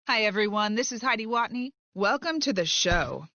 Hi, everyone. This is Heidi Watney. Welcome to the show.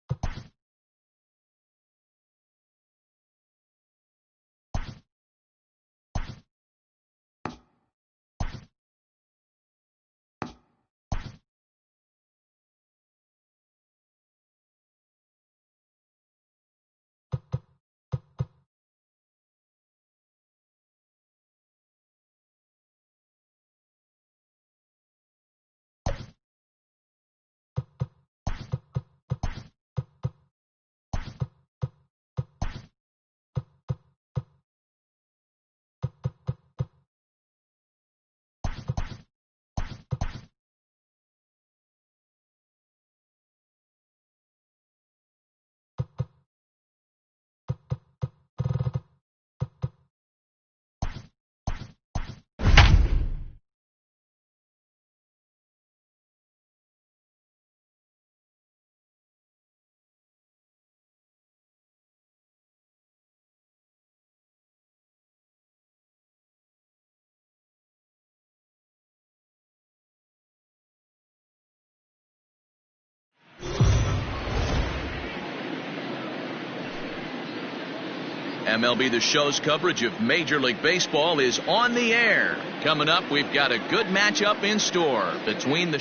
MLB The Show's coverage of Major League Baseball is on the air. Coming up, we've got a good matchup in store between the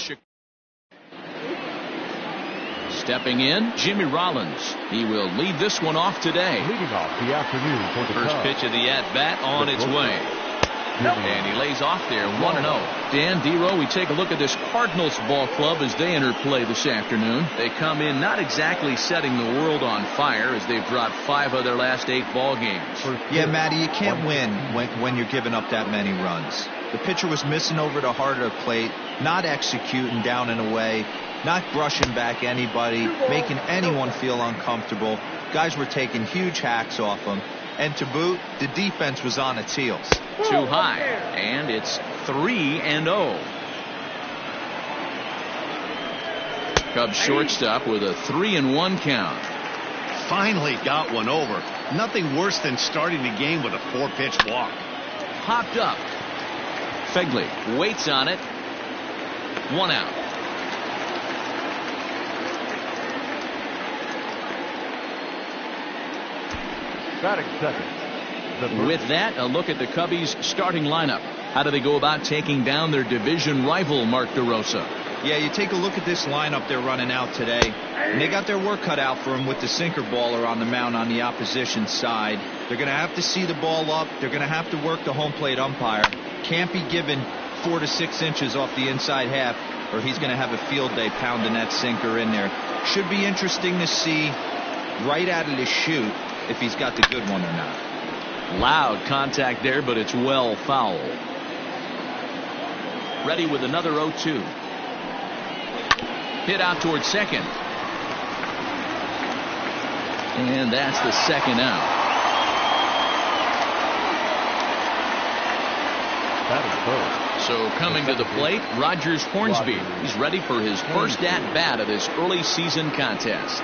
Stepping in, Jimmy Rollins. He will lead this one off today. Leading off the afternoon for the First pitch of the at-bat on its way. And he lays off there 1-0. Dan Dero, we take a look at this Cardinals ball club as they enter play this afternoon. They come in not exactly setting the world on fire as they've dropped 5 of their last 8 ball games. Yeah, Matty, you can't win when you're giving up that many runs. The pitcher was missing over the heart of the plate, not executing down and away, not brushing back anybody, making anyone feel uncomfortable. Guys were taking huge hacks off him. And to boot, the defense was on its heels. Too high, and it's 3-0. Cubs shortstop with a 3-1 count. Finally got one over. Nothing worse than starting the game with a 4-pitch walk. Popped up. Fegley waits on it. 1 out. Batting second. With that, a look at the Cubbies' starting lineup. How do they go about taking down their division rival, Mark DeRosa? Yeah, you take a look at this lineup they're running out today, and they got their work cut out for them with the sinker baller on the mound on the opposition side. They're going to have to see the ball up. They're going to have to work the home plate umpire. Can't be given 4 to 6 inches off the inside half, or he's going to have a field day pounding that sinker in there. Should be interesting to see right out of the chute if he's got the good one or not. Loud contact there, but it's well foul. Ready with another 0-2. Hit out towards second. And that's the second out. So coming to the plate, Rogers Hornsby. He's ready for his first at-bat of this early season contest.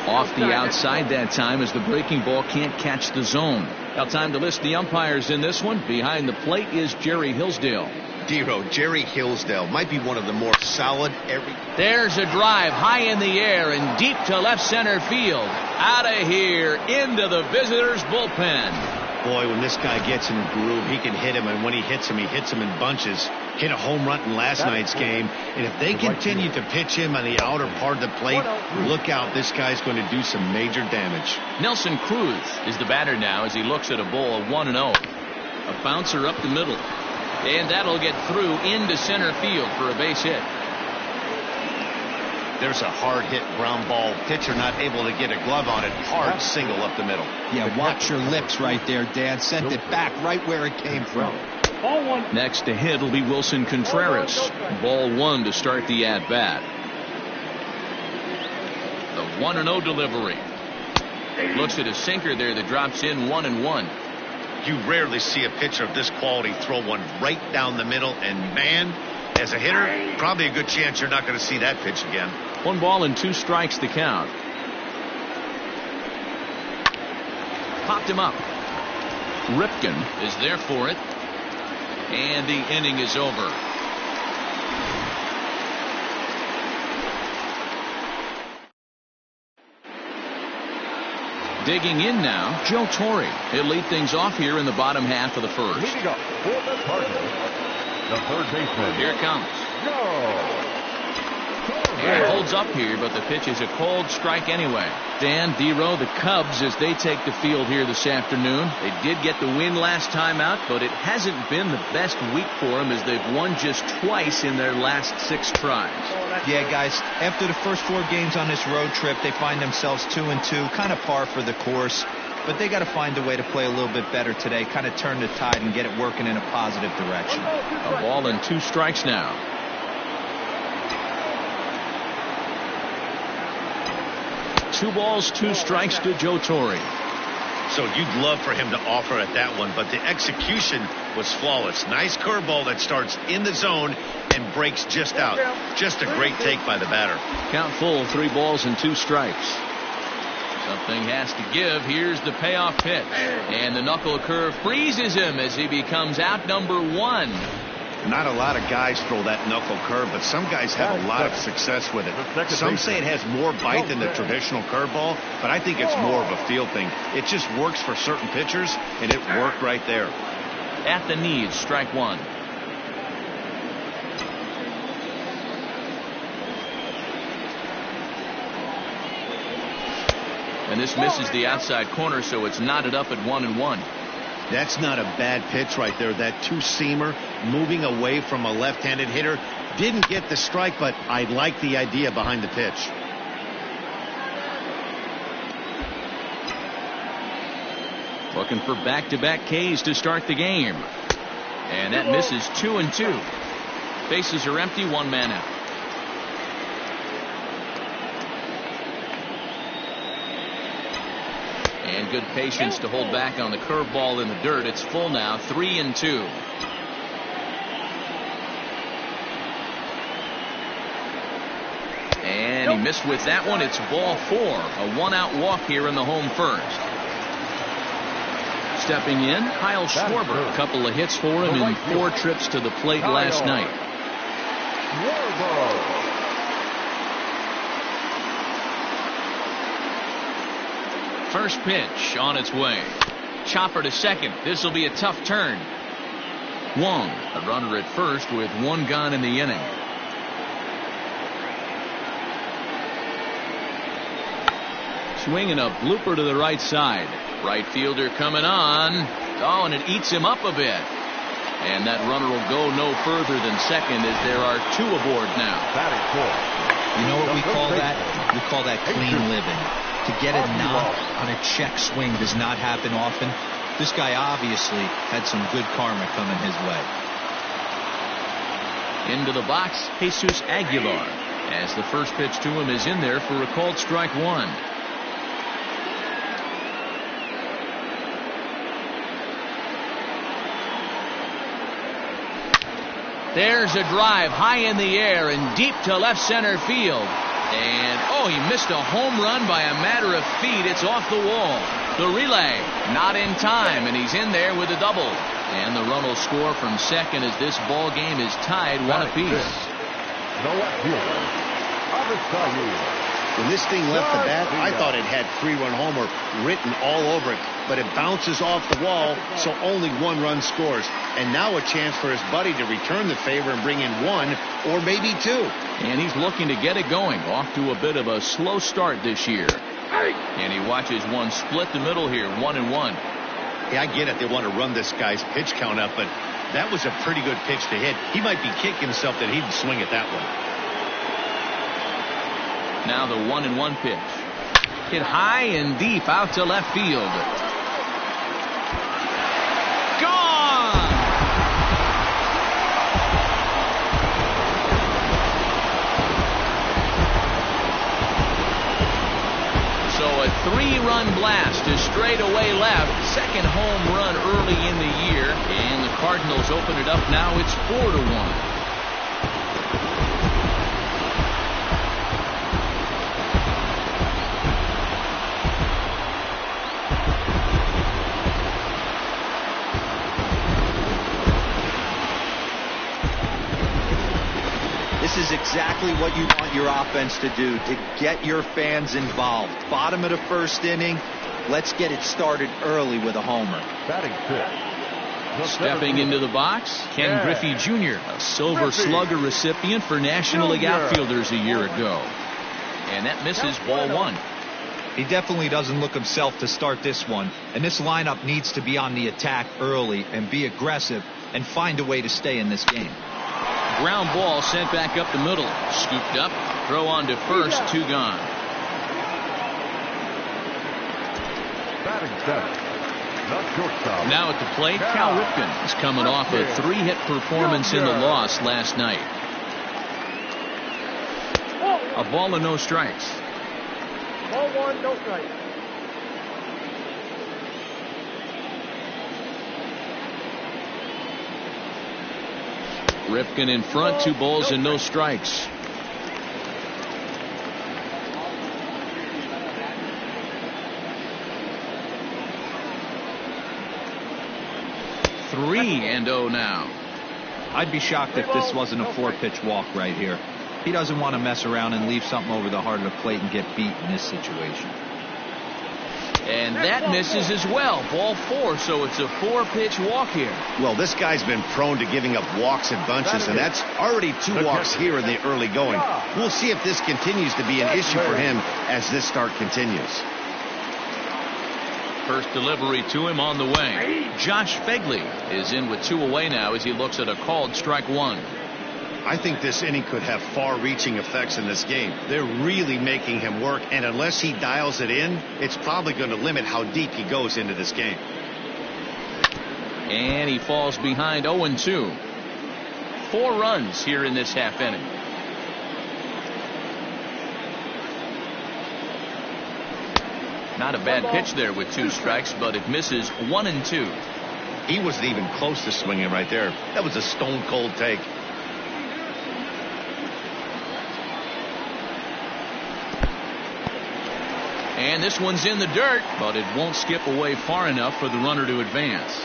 Off the outside that time as the breaking ball can't catch the zone. Now time to list the umpires in this one. Behind the plate is Jerry Hillsdale. Dero, Jerry Hillsdale might be one of the more solid There's a drive high in the air and deep to left center field. Out of here into the visitors' bullpen. Boy, when this guy gets in a groove, he can hit him, and when he hits him in bunches. Hit a home run in last night's game, and if they continue to pitch him on the outer part of the plate, look out, this guy's going to do some major damage. Nelson Cruz is the batter now as he looks at a ball of 1-0. A bouncer up the middle, and that'll get through into center field for a base hit. There's a hard hit ground ball. Pitcher not able to get a glove on it. Hard single up the middle. Yeah, watch your lips right there, Dan. Sent it back right where it came from. Ball 1. Next to hit will be Wilson Contreras. Ball 1 to start the at-bat. The 1-0 delivery. Looks at a sinker there that drops in 1-1. You rarely see a pitcher of this quality throw one right down the middle, and man, as a hitter, probably a good chance you're not going to see that pitch again. 1 ball and 2 strikes to count. Popped him up. Ripken is there for it. And the inning is over. Digging in now, Joe Torre. He'll lead things off here in the bottom half of the first. Leading up for the Cardinals, the third baseman. Here it comes. Joe. And holds up here, but the pitch is a cold strike anyway. Dan Dero, the Cubs, as they take the field here this afternoon. They did get the win last time out, but it hasn't been the best week for them as they've won just twice in their last 6 tries. Yeah, guys, after the first 4 games on this road trip, they find themselves 2-2, kind of par for the course. But they got to find a way to play a little bit better today, kind of turn the tide and get it working in a positive direction. A ball and 2 strikes now. Two balls, 2 strikes to Joe Torre. So you'd love for him to offer at that one, but the execution was flawless. Nice curveball that starts in the zone and breaks just out. Just a great take by the batter. Count full, 3 balls and 2 strikes. Something has to give. Here's the payoff pitch. And the knuckle curve freezes him as he becomes out number 1. Not a lot of guys throw that knuckle curve, but some guys have a lot of success with it. Some say it has more bite than the traditional curveball, but I think it's more of a feel thing. It just works for certain pitchers, and it worked right there. At the knees, strike 1. And this misses the outside corner, so it's knotted up at 1-1. That's not a bad pitch right there. That two-seamer moving away from a left-handed hitter. Didn't get the strike, but I like the idea behind the pitch. Looking for back-to-back Ks to start the game. And that misses 2-2. Bases are empty, 1 man out. And good patience to hold back on the curveball in the dirt. It's full now, 3-2. And he missed with that one. It's ball 4. A 1-out walk here in the home first. Stepping in, Kyle Schwarber. A couple of hits for him in 4 trips to the plate last night. First pitch on its way. Chopper to second. This will be a tough turn. Wong, a runner at first with 1 gone in the inning. Swinging a blooper to the right side. Right fielder coming on. Oh, and it eats him up a bit. And that runner will go no further than second as there are 2 aboard now. You know what we call that? We call that clean living. To get a knock on a check swing does not happen often. This guy obviously had some good karma coming his way. Into the box, Jesus Aguilar, as the first pitch to him is in there for a called strike 1. There's a drive high in the air and deep to left center field. And, oh, he missed a home run by a matter of feet. It's off the wall. The relay, not in time, and he's in there with a double. And the run will score from second as this ball game is tied 1 apiece. When this thing left the bat, I thought it had 3-run homer written all over it. But it bounces off the wall, so only 1 run scores. And now a chance for his buddy to return the favor and bring in 1 or maybe 2. And he's looking to get it going. Off to a bit of a slow start this year. And he watches one split the middle here, 1-1. Yeah, I get it. They want to run this guy's pitch count up, but that was a pretty good pitch to hit. He might be kicking himself that he didn't swing at that one. Now the 1-1 pitch. Hit high and deep out to left field. Gone! So a 3-run blast to straightaway left. Second home run early in the year. And the Cardinals open it up now. It's 4-1. This is exactly what you want your offense to do, to get your fans involved. Bottom of the first inning, Let's get it started early with a homer. Batting fifth. Stepping into the box, Ken Griffey Jr., a Silver Slugger recipient for National League outfielders a year ago. And that misses ball one. He definitely doesn't look himself to start this one, and this lineup needs to be on the attack early and be aggressive and find a way to stay in this game. Ground ball sent back up the middle. Scooped up, throw on to first, 2 gone. Batting seventh. Now at the plate, Cal Ripken is coming off a 3-hit performance in the loss last night. A ball and no strikes. Ball 1, no strikes. Ripken in front, 2 balls and no strikes. Three and 0 now. I'd be shocked if this wasn't a 4-pitch walk right here. He doesn't want to mess around and leave something over the heart of the plate and get beat in this situation. And that misses as well. Ball 4, so it's a 4-pitch walk here. Well, this guy's been prone to giving up walks in bunches, and that's already 2 walks here in the early going. We'll see if this continues to be an issue for him as this start continues. First delivery to him on the way. Josh Fegley is in with 2 away now as he looks at a called strike 1. I think this inning could have far-reaching effects in this game. They're really making him work, and unless he dials it in, it's probably going to limit how deep he goes into this game. And he falls behind 0-2. 4 runs here in this half inning. Not a bad pitch there with 2 strikes, but it misses 1-2. He wasn't even close to swinging right there. That was a stone-cold take. And this one's in the dirt, but it won't skip away far enough for the runner to advance.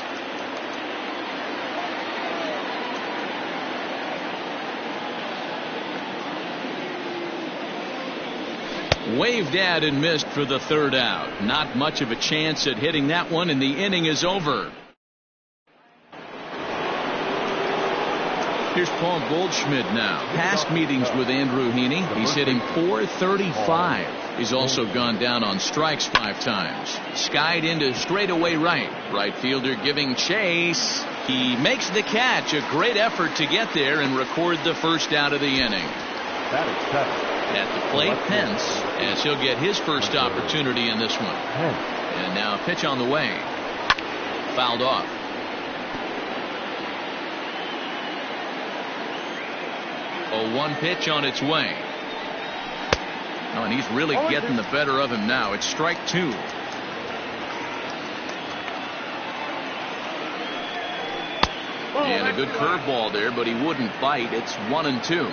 Waved at and missed for the 3rd out. Not much of a chance at hitting that one, and the inning is over. Here's Paul Goldschmidt now. Past meetings with Andrew Heaney, he's hitting .435. He's also gone down on strikes 5 times. Skied into straightaway right. Right fielder giving chase. He makes the catch. A great effort to get there and record the first out of the inning. At the plate, Pence, as he'll get his first opportunity in this one. And now a pitch on the way. Fouled off. A 1 pitch on its way. Oh, and he's really getting the better of him now. It's strike 2. And a good curveball there, but he wouldn't bite. It's 1-2.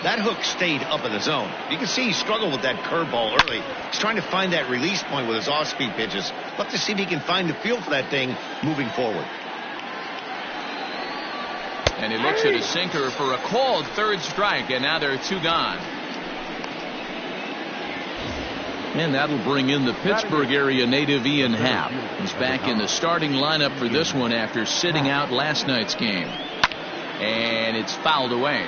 That hook stayed up in the zone. You can see he struggled with that curveball early. He's trying to find that release point with his off-speed pitches. Look to see if he can find the feel for that thing moving forward. And he looks at his sinker for a called 3rd strike, and now there are 2 gone. And that'll bring in the Pittsburgh area native Ian Happ. He's back in the starting lineup for this one after sitting out last night's game. And it's fouled away.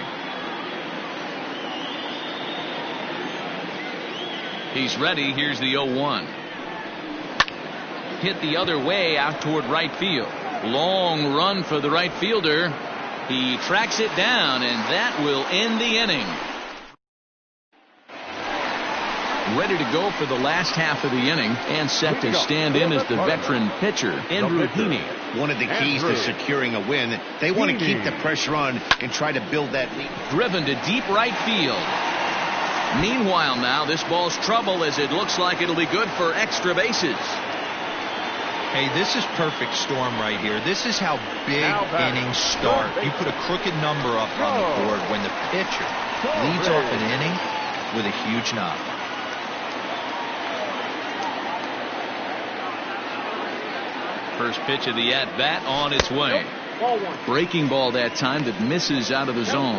He's ready. Here's the 0-1. Hit the other way out toward right field. Long run for the right fielder. He tracks it down, and that will end the inning. Ready to go for the last half of the inning and set to stand in as the veteran pitcher, Andrew Heaney. One of the keys to securing a win, they want to keep the pressure on and try to build that lead. Driven to deep right field. Meanwhile now, this ball's trouble as it looks like it'll be good for extra bases. Hey, this is perfect storm right here. This is how big innings start. You put a crooked number up on the board when the pitcher leads off an inning with a huge knock. First pitch of the at-bat on its way. Breaking ball that time that misses out of the zone.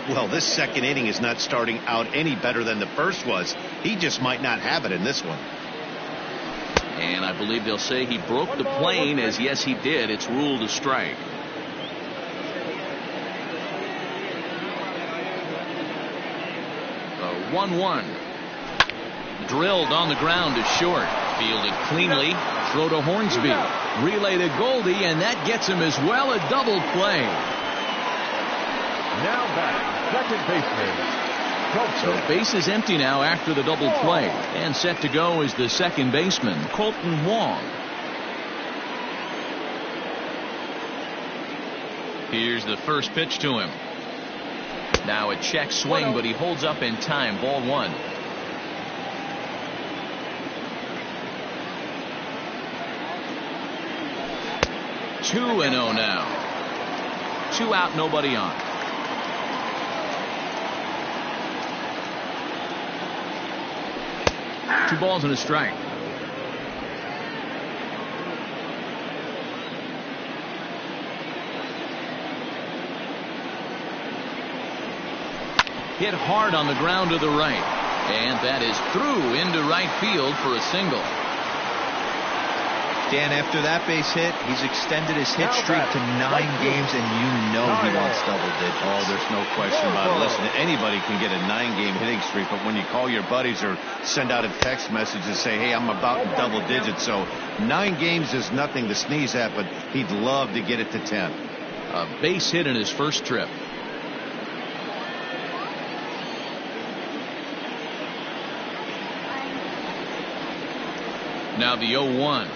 Well, this second inning is not starting out any better than the first was. He just might not have it in this one. And I believe they'll say he broke the plane, as yes, he did. It's ruled a strike. The 1-1. Drilled on the ground to short. Fielded cleanly. Throw to Hornsby. Relay to Goldie, and that gets him as well. A double play. Now back, second baseman. So base is empty now after the double play. And set to go is the second baseman, Colton Wong. Here's the first pitch to him. Now a check swing, but he holds up in time. Ball 1. Two and 0 now. 2 out, nobody on. Two balls and a strike. Hit hard on the ground to the right. And that is through into right field for a single. Dan, after that base hit, he's extended his hit streak to 9 games, and you know he wants double digits. Oh, there's no question about it. Listen, anybody can get a 9-game hitting streak, but when you call your buddies or send out a text message and say, hey, I'm about in double digits, so 9 games is nothing to sneeze at, but he'd love to get it to 10. A base hit in his first trip. Now the 0-1.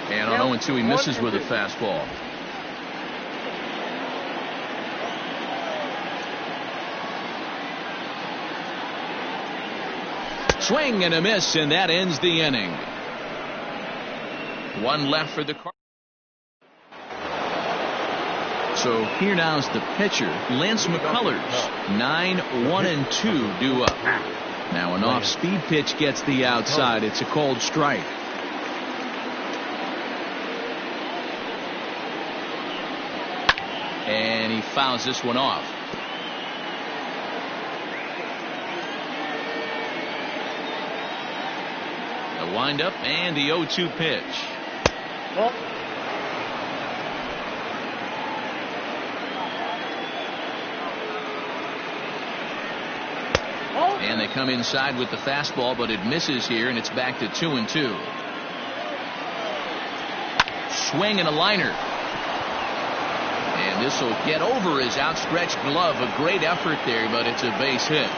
And on 0-2 he misses with a fastball. Swing and a miss, and that ends the inning. One left for the Cardinals. So here now is the pitcher, Lance McCullers. 9, 1, and 2 due up. Now an off-speed pitch gets the outside. It's a cold strike. And he fouls this one off. The windup and the 0-2 pitch. And they come inside with the fastball, but it misses here, and it's back to 2-2. Swing and a liner. And this will get over his outstretched glove. A great effort there, but it's a base hit.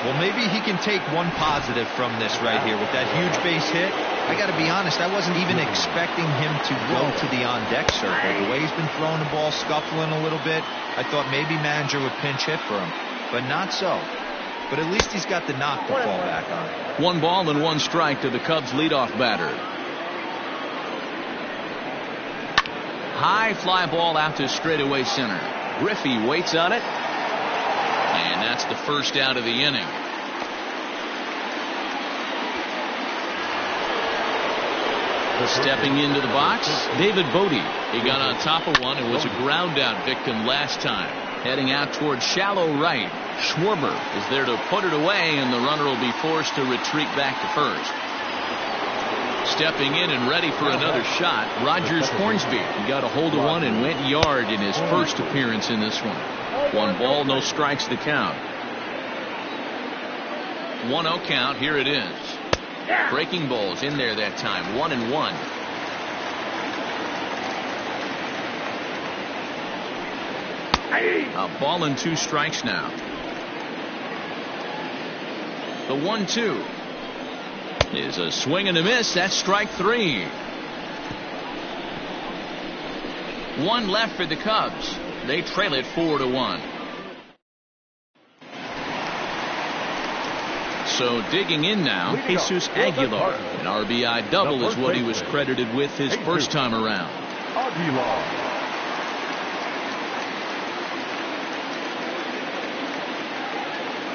Well, maybe he can take one positive from this right here with that huge base hit. I got to be honest, I wasn't even expecting him to go to the on-deck circle. The way he's been throwing the ball, scuffling a little bit, I thought maybe manager would pinch hit for him, but not so. But at least he's got the knock to fall back on. 1 ball and 1 strike to the Cubs leadoff batter. High fly ball out to straightaway center. Griffey waits on it. And that's the first out of the inning. Stepping into the box, David Bodie. He got on top of one and was a ground out victim last time. Heading out towards shallow right. Schwarber is there to put it away, and the runner will be forced to retreat back to first. Stepping in and ready for another shot, Rogers Hornsby. He got a hold of one and went yard in his first appearance in this one. 1 ball, no strikes to count. 1-0 count. Here it is. Breaking balls in there that time. 1-1. A ball and 2 strikes now. The 1-2 is a swing and a miss. That's strike 3. 1 left for the Cubs. They trail it 4-1. So digging in now, Jesus Aguilar. An RBI double is what he was credited with his first time around. Aguilar.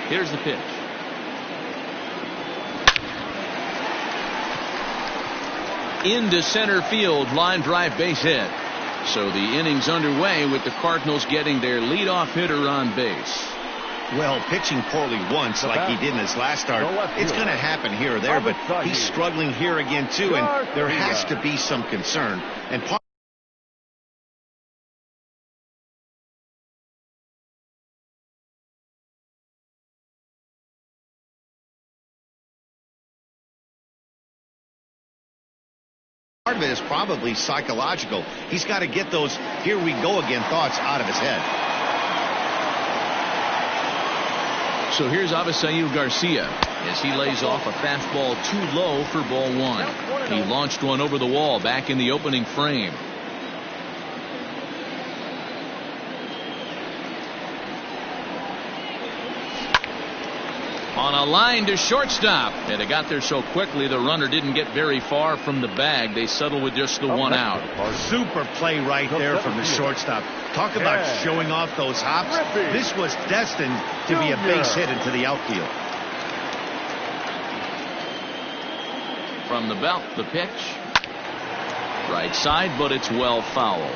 Here's the pitch. into center field, line drive, base hit. So the inning's underway with the Cardinals getting their leadoff hitter on base. Well, pitching poorly once like he did in his last start, it's going to happen here or there, but he's struggling here again too, and there has to be some concern. And part of it is probably psychological. He's got to get those "here we go again" thoughts out of his head. So here's Avisail Garcia as he lays off a fastball too low for ball one. He launched one over the wall back in the opening frame. On a line to shortstop, and it got there so quickly the runner didn't get very far from the bag. They settled with just the one out. Super play right there from the shortstop. Talk about showing off those hops. This was destined to be a base hit into the outfield. From the belt, the pitch. Right side, but it's well foul.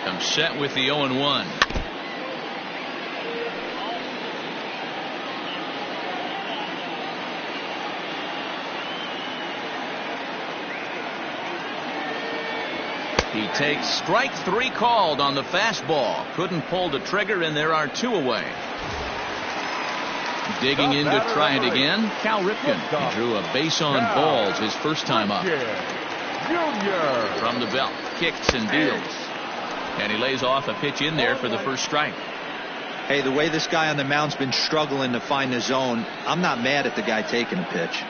Comes set with the 0-1. He takes strike three called on the fastball. Couldn't pull the trigger, and there are two away. Digging in to try it again, Cal Ripken. He drew a base on balls his first time up. From the belt, kicks and deals. And he lays off a pitch in there for the first strike. Hey, the way this guy on the mound's been struggling to find the zone, I'm not mad at the guy taking a pitch.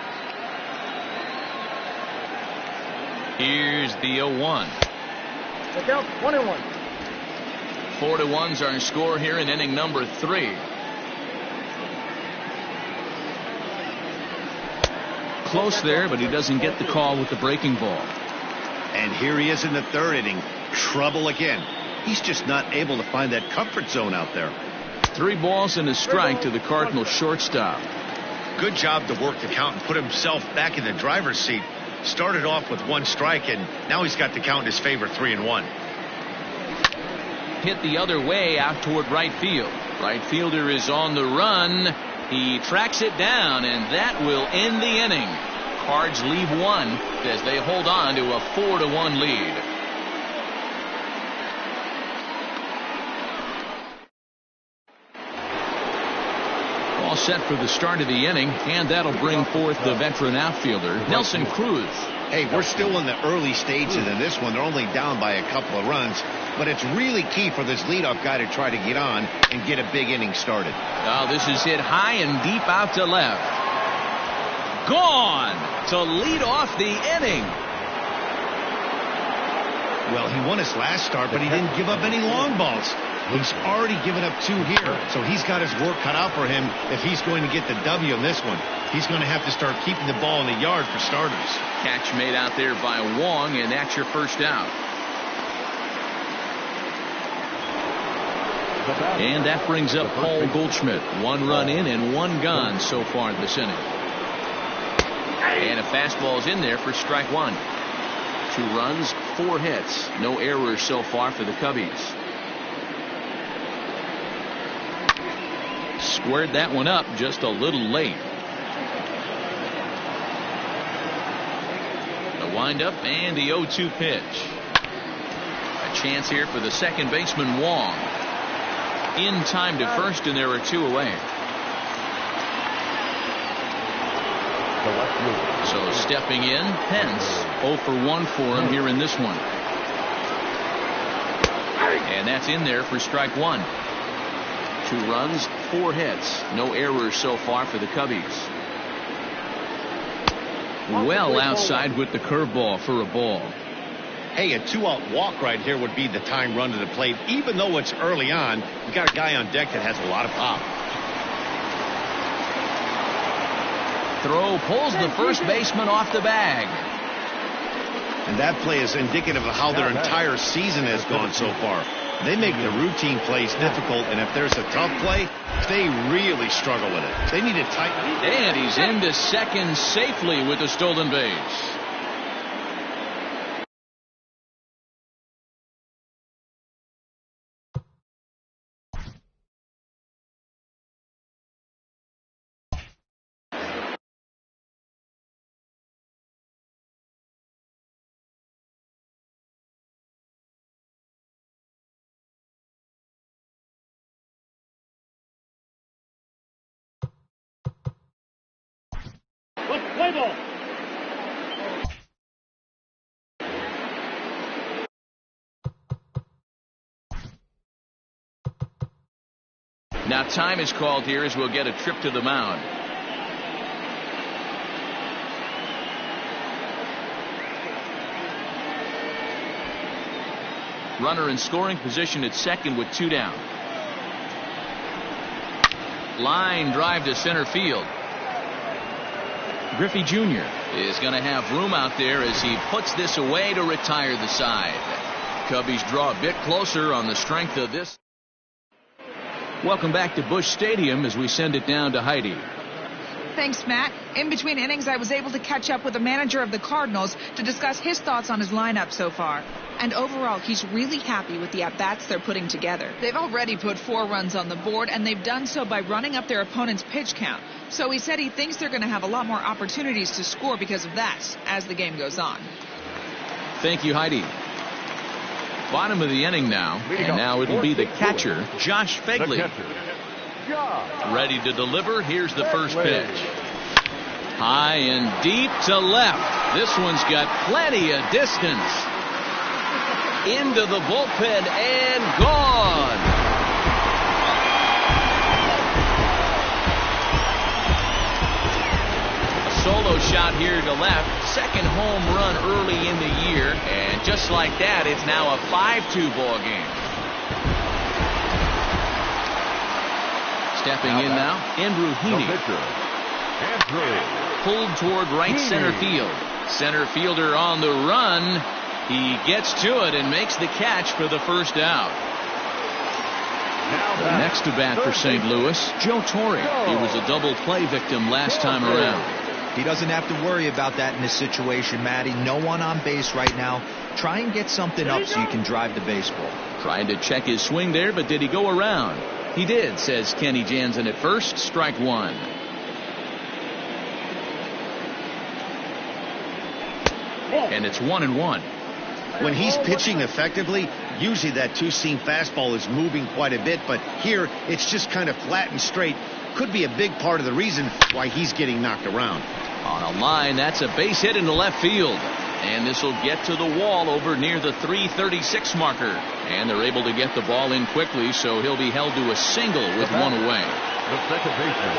Here's the 0-1. Look out, 1-1. 4-1's our score here in inning number 3. Close there, but he doesn't get the call with the breaking ball. And here he is in the third inning. Trouble again. He's just not able to find that comfort zone out there. 3 balls and a strike to the Cardinals shortstop. Good job to work the count and put himself back in the driver's seat. Started off with 1 strike, and now he's got the count in his favor, 3-1. Hit the other way out toward right field. Right fielder is on the run. He tracks it down, and that will end the inning. Cards leave 1 as they hold on to a 4-1 lead. All set for the start of the inning, and that'll bring forth the veteran outfielder, Nelson Cruz. Hey, we're still in the early stages of this one. They're only down by a couple of runs, but it's really key for this leadoff guy to try to get on and get a big inning started. Now this is hit high and deep out to left. Gone to lead off the inning. Well, he won his last start, but he didn't give up any long balls. He's already given up 2 here, so he's got his work cut out for him if he's going to get the W in this one. He's going to have to start keeping the ball in the yard for starters. Catch made out there by Wong, and that's your first out. And that brings up Paul Goldschmidt. 1 run in and 1 gone so far this inning. And a fastball's in there for strike 1. 2 runs, 4 hits. No errors so far for the Cubbies. Squared that one up just a little late. The windup and the 0-2 pitch. A chance here for the second baseman Wong. In time to first, and there are 2 away. So stepping in, Pence. 0 for 1 for him here in this one. And that's in there for strike 1. 2 runs, 4 hits. No errors so far for the Cubbies. Well outside with the curveball for a ball. Hey, a 2-out walk right here would be the time run to the plate. Even though it's early on, you got a guy on deck that has a lot of pop. Throw pulls the first baseman off the bag. And that play is indicative of how their entire season has gone so far. They make the routine plays difficult, and if there's a tough play, they really struggle with it. They need to tighten. And he's into second safely with the stolen base. Play ball. Now time is called here as we'll get a trip to the mound. Runner in scoring position at second with 2 down. Line drive to center field. Griffey Jr. is going to have room out there as he puts this away to retire the side. Cubbies draw a bit closer on the strength of this. Welcome back to Busch Stadium as we send it down to Heidi. Thanks, Matt. In between innings, I was able to catch up with the manager of the Cardinals to discuss his thoughts on his lineup so far. And overall, he's really happy with the at-bats they're putting together. They've already put 4 runs on the board, and they've done so by running up their opponent's pitch count. So he said he thinks they're going to have a lot more opportunities to score because of that as the game goes on. Thank you, Heidi. Bottom of the inning now, and now it'll be the catcher, Josh Fegley. Ready to deliver. Here's the first pitch. High and deep to left. This one's got plenty of distance. Into the bullpen and gone. Solo shot here to left. Second home run early in the year. And just like that, it's now a 5-2 ball game. Stepping in now, Andrew Heaney. Pulled toward right center field. Center fielder on the run. He gets to it and makes the catch for the first out. Next to bat for St. Louis, Joe Torre. He was a double play victim last time around. He doesn't have to worry about that in this situation, Matty. No one on base right now. Try and get something up so you can drive the baseball. Trying to check his swing there, but did he go around? He did, says Kenny Jansen at first. Strike 1. And it's 1-1. When he's pitching effectively, usually that two-seam fastball is moving quite a bit, but here it's just kind of flat and straight. Could be a big part of the reason why he's getting knocked around. On a line, that's a base hit into left field. And this will get to the wall over near the 336 marker. And they're able to get the ball in quickly, so he'll be held to a single with 1 away. The second baseman,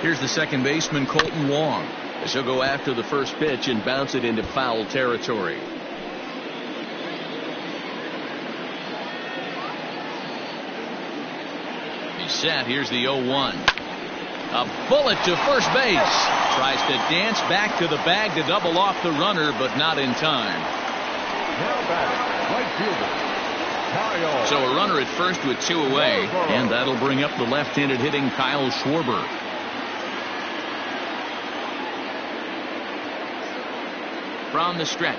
Here's the second baseman, Colton Wong, as he'll go after the first pitch and bounce it into foul territory. He's set. Here's the 0-1. A bullet to first base. Tries to dance back to the bag to double off the runner, but not in time. So a runner at first with 2 away, and that'll bring up the left-handed hitting Kyle Schwarber. From the stretch.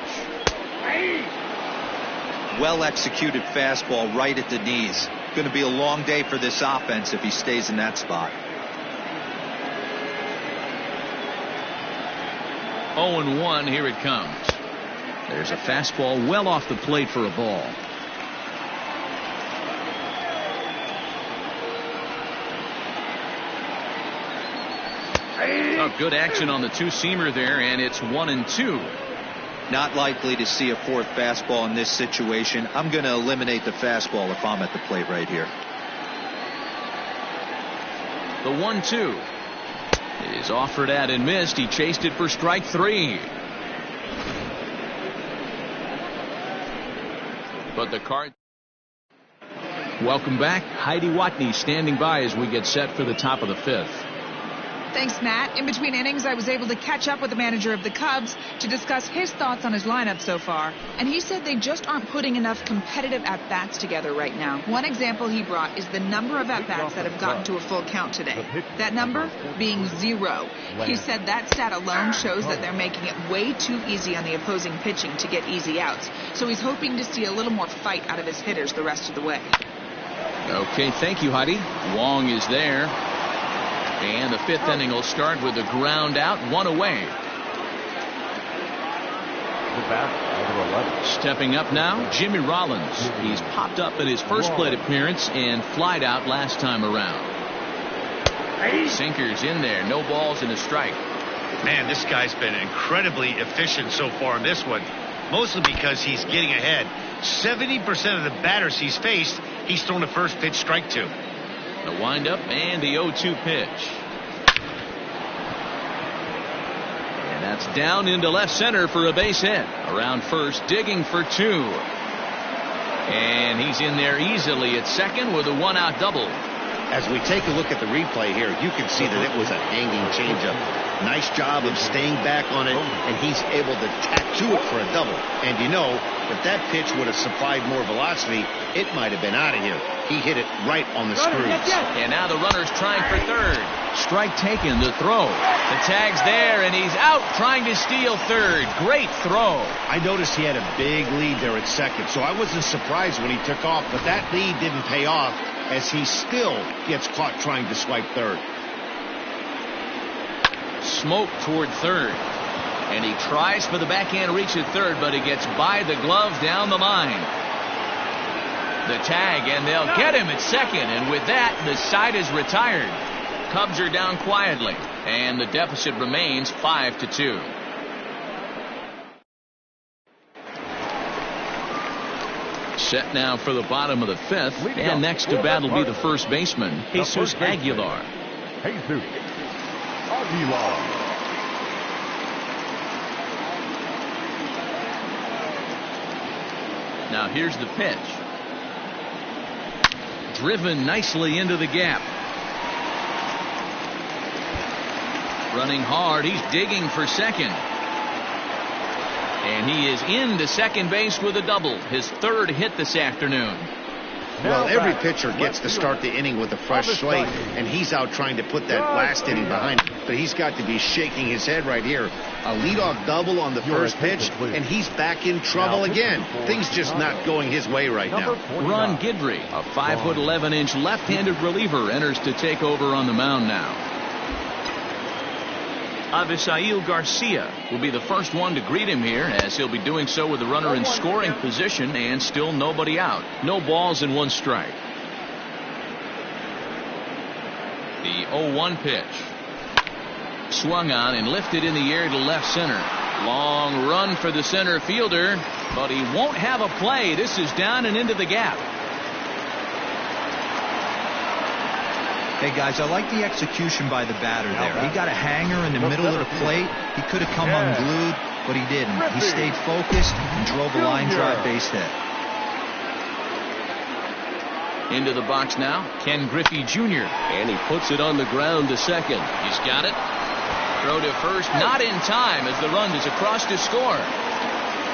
Well executed fastball right at the knees. Going to be a long day for this offense if he stays in that spot. 0-1, here it comes. There's a fastball well off the plate for a ball. Oh, good action on the two-seamer there, and it's 1-2. Not likely to see a fourth fastball in this situation. I'm going to eliminate the fastball if I'm at the plate right here. The 1-2 is offered at and missed. He chased it for strike 3. But the card. Welcome back. Heidi Watney standing by as we get set for the top of the 5th. Thanks, Matt. In between innings, I was able to catch up with the manager of the Cubs to discuss his thoughts on his lineup so far. And he said they just aren't putting enough competitive at-bats together right now. One example he brought is the number of at-bats that have gotten to a full count today. That number being 0. He said that stat alone shows that they're making it way too easy on the opposing pitching to get easy outs. So he's hoping to see a little more fight out of his hitters the rest of the way. Okay, thank you, Heidi. Wong is there. And the 5th inning will start with a ground out, 1 away. Stepping up now, Jimmy Rollins. He's popped up in his first plate appearance and flied out last time around. Sinkers in there, no balls and a strike. Man, this guy's been incredibly efficient so far in this one, mostly because he's getting ahead. 70% of the batters he's faced, he's thrown a first pitch strike to. The windup and the 0-2 pitch. And that's down into left center for a base hit. Around first, digging for 2. And he's in there easily at second with a 1-out double. As we take a look at the replay here, you can see that it was a hanging changeup. Nice job of staying back on it, and he's able to tattoo it for a double. And you know, if that pitch would have supplied more velocity, it might have been out of here. He hit it right on the screws. And now the runner's trying for third. Strike taken, the throw. The tag's there, and he's out trying to steal third. Great throw. I noticed he had a big lead there at second, so I wasn't surprised when he took off, but that lead didn't pay off as he still gets caught trying to swipe third. Smoke toward third. And he tries for the backhand reach at third, but he gets by the glove down the line. The tag, and they'll get him at second, and with that, the side is retired. Cubs are down quietly, and the deficit remains 5-2. Set now for the bottom of the 5th, and next to bat will be the first baseman, Jesus Aguilar. Jesus Aguilar. Now here's the pitch. Driven nicely into the gap. Running hard, he's digging for second. And he is into second base with a double, his 3rd hit this afternoon. Well, every pitcher gets to start the inning with a fresh slate, and he's out trying to put that last inning behind him. But he's got to be shaking his head right here. A leadoff double on the first pitch, and he's back in trouble again. Things just not going his way right now. Ron Guidry, a 5'11" left-handed reliever, enters to take over on the mound now. Avisail Garcia will be the first one to greet him here, as he'll be doing so with the runner in scoring position and still nobody out. No balls and 1 strike. The 0-1 pitch. Swung on and lifted in the air to left center. Long run for the center fielder, but he won't have a play. This is down and into the gap. Hey, guys, I like the execution by the batter there. He got a hanger in the middle of the plate. He could have come unglued, but he didn't. He stayed focused and drove a line drive base hit. Into the box now, Ken Griffey Jr. And he puts it on the ground to second. He's got it. Throw to first, not in time as the run is across to score.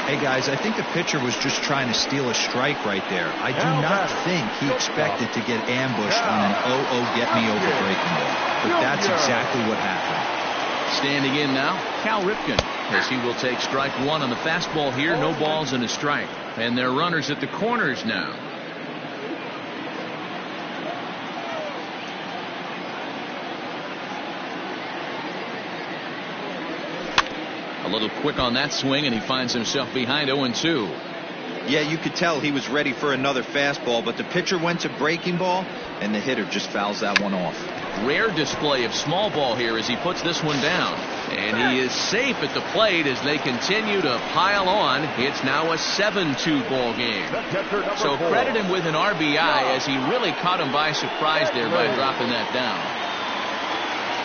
Hey, guys, I think the pitcher was just trying to steal a strike right there. I do not think he expected to get ambushed on an 0-0 get-me-over breaking ball. But that's exactly what happened. Standing in now, Cal Ripken, as he will take strike 1 on the fastball here. No balls and a strike. And they're runners at the corners now. A little quick on that swing, and he finds himself behind 0-2. Yeah, you could tell he was ready for another fastball, but the pitcher went to breaking ball, and the hitter just fouls that one off. Rare display of small ball here as he puts this one down. And he is safe at the plate as they continue to pile on. It's now a 7-2 ball game. So credit him with an RBI as he really caught him by surprise there by dropping that down.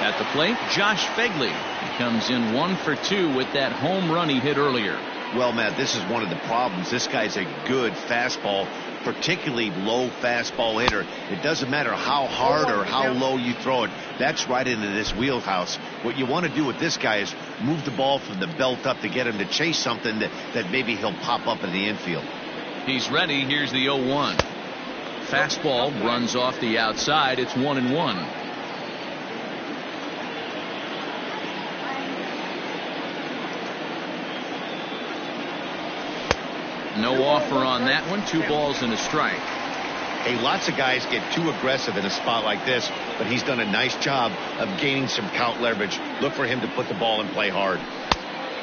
At the plate, Josh Fegley. He comes in 1 for 2 with that home run he hit earlier. Well, Matt, this is one of the problems. This guy's a good fastball, particularly low fastball hitter. It doesn't matter how hard or how low you throw it. That's right into this wheelhouse. What you want to do with this guy is move the ball from the belt up to get him to chase something that maybe he'll pop up in the infield. He's ready. Here's the 0-1. Fastball runs off the outside. It's 1-1. No offer on that one. 2 balls and a strike. Hey, lots of guys get too aggressive in a spot like this, but he's done a nice job of gaining some count leverage. Look for him to put the ball and play hard.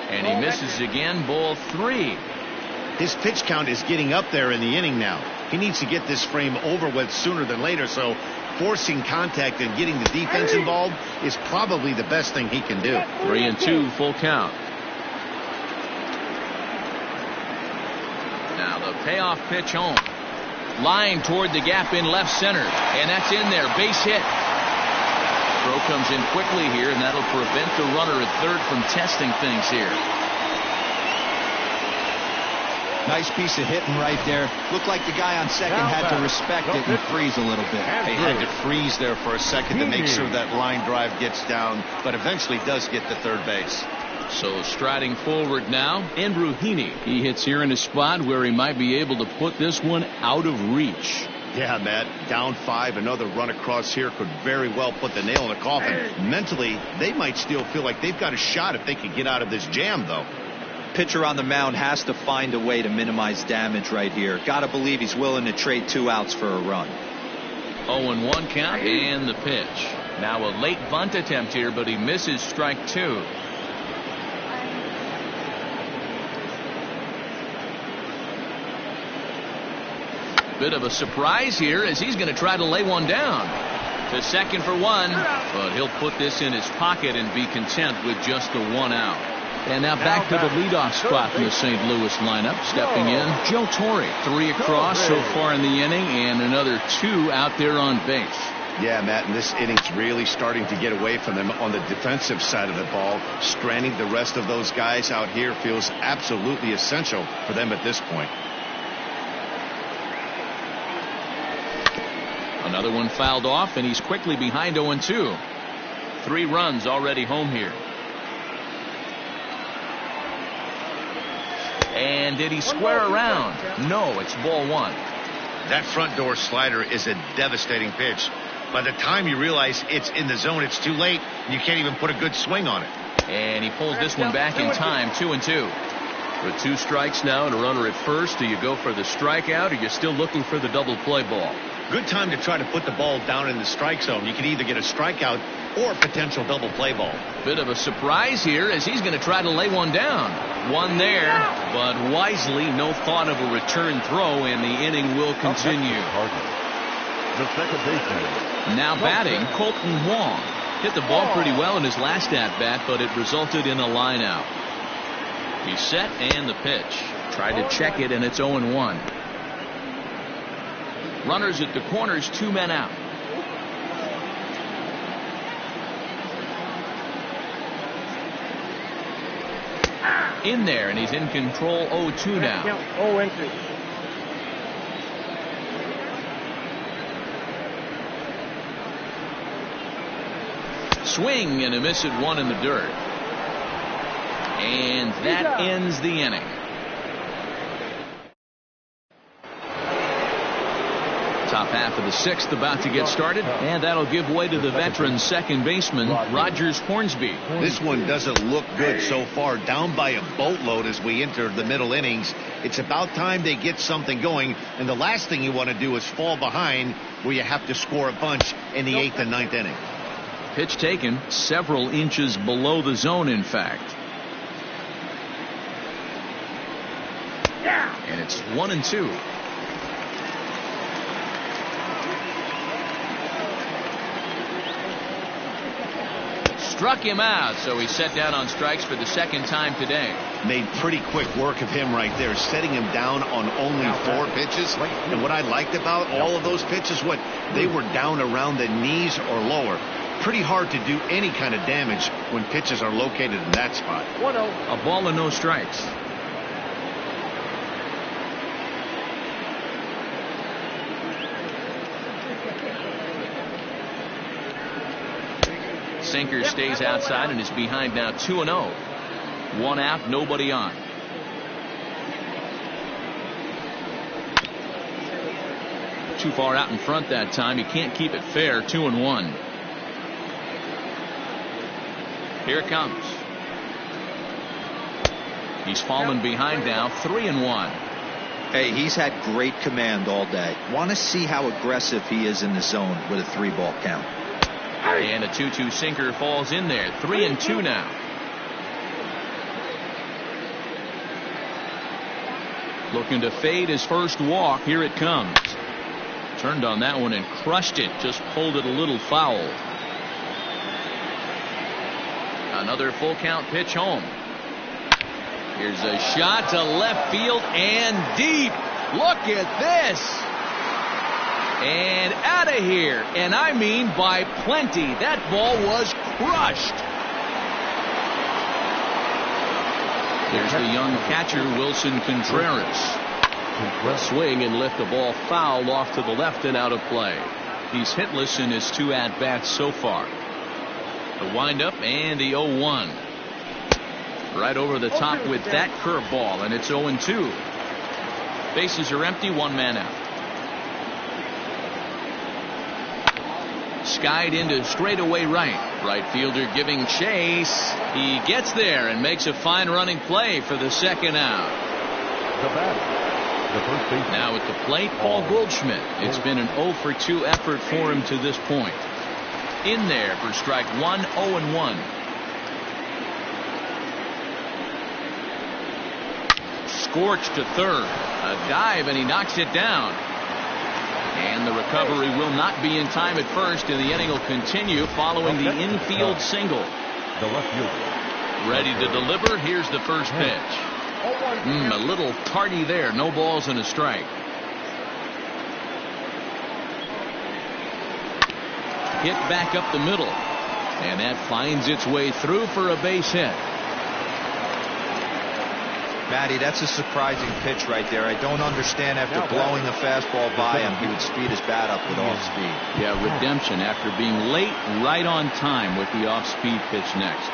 And he misses again. Ball 3. His pitch count is getting up there in the inning now. He needs to get this frame over with sooner than later, so forcing contact and getting the defense involved is probably the best thing he can do. 3-2, full count. Now the payoff pitch home. Line toward the gap in left center. And that's in there. Base hit. Throw comes in quickly here, and that'll prevent the runner at third from testing things here. Nice piece of hitting right there. Looked like the guy on second had to respect it and freeze a little bit. He had to freeze there for a second to make sure that line drive gets down, but eventually does get to third base. So striding forward now, Andrew Heaney. He hits here in a spot where he might be able to put this one out of reach. Yeah, Matt, down 5, another run across here could very well put the nail in the coffin. Mentally, they might still feel like they've got a shot if they could get out of this jam, though. Pitcher on the mound has to find a way to minimize damage right here. Gotta believe he's willing to trade 2 outs for a run. 0-1 count and the pitch. Now a late bunt attempt here, but he misses strike 2. Bit of a surprise here as he's going to try to lay one down. To second for 1, but he'll put this in his pocket and be content with just the 1 out. And now back to the leadoff spot in the St. Louis lineup. Stepping in, Joe Torre. 3 across so far in the inning, and another 2 out there on base. Yeah, Matt, and this inning's really starting to get away from them on the defensive side of the ball. Stranding the rest of those guys out here feels absolutely essential for them at this point. Another one fouled off, and he's quickly behind 0-2. 3 runs already home here. And did he square around? No, it's ball 1. That front door slider is a devastating pitch. By the time you realize it's in the zone, it's too late. You can't even put a good swing on it. And he pulls this one back in time. 2-2. With 2 strikes now and a runner at first, do you go for the strikeout, or are you still looking for the double play ball? Good time to try to put the ball down in the strike zone. You can either get a strikeout or a potential double play ball. Bit of a surprise here as he's going to try to lay one down. One there, but wisely, no thought of a return throw, and the inning will continue. The second baseman. Now batting, Colton Wong. Hit the ball pretty well in his last at-bat, but it resulted in a line out. He's set and the pitch. Tried to check it, and it's 0-1. Runners at the corners, 2 men out. In there, and he's in control. 0-2 now. 0-2. Swing and a miss at 1 in the dirt. And that ends the inning. Top half of the 6th about to get started, and that'll give way to the veteran second baseman, Rogers Hornsby. This one doesn't look good so far. Down by a boatload as we enter the middle innings. It's about time they get something going, and the last thing you want to do is fall behind where you have to score a bunch in the 8th and 9th inning. Pitch taken several inches below the zone, in fact. And it's 1-2. Struck him out, so he's set down on strikes for the second time today. Made pretty quick work of him right there, setting him down on only 4 pitches. And what I liked about all of those pitches, they were down around the knees or lower. Pretty hard to do any kind of damage when pitches are located in that spot. 1-0. A ball and no strikes. sinker stays outside and is behind now 2-0. One out, nobody on. Too far out in front that time. He can't keep it fair. 2-1. Here it comes. He's fallen behind now. 3-1. Hey, he's had great command all day. Want to see how aggressive he is in the zone with a 3-ball count. And a 2-2 sinker falls in there. 3-2 now. Looking to fade his first walk. Here it comes. Turned on that one and crushed it. Just pulled it a little foul. Another full count pitch home. Here's a shot to left field and deep. Look at this. And out of here. And I mean by plenty. That ball was crushed. There's the young catcher, Wilson Contreras. Swing and lift the ball foul off to the left and out of play. He's hitless in his 2 at-bats so far. The windup and the 0-1. Right over the top with that curveball, and it's 0-2. Bases are empty, 1 man out. Skied into straightaway right. Right fielder giving chase. He gets there and makes a fine running play for the second out. The batter. Now at the plate, Paul Goldschmidt. It's been an 0-for-2 effort for him to this point. In there for strike 1, 0-1. Scorched to third. A dive and he knocks it down. And the recovery will not be in time at first, and the inning will continue following the infield single. The left fielder. Ready to deliver. Here's the first pitch. A little tardy there. No balls and a strike. Hit back up the middle. And that finds its way through for a base hit. Matty, that's a surprising pitch right there. I don't understand after blowing the fastball by him, he would speed his bat up with off speed. Yeah, redemption after being late, right on time with the off-speed pitch next.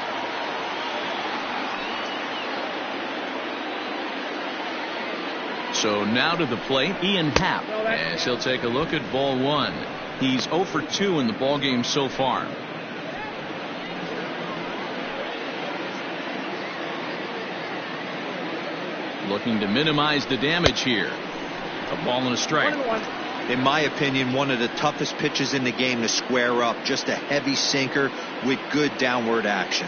So now to the plate, Ian Happ, as he'll take a look at ball 1. He's 0-for-2 in the ballgame so far. Looking to minimize the damage here. A ball and a strike. In my opinion, one of the toughest pitches in the game to square up. Just a heavy sinker with good downward action.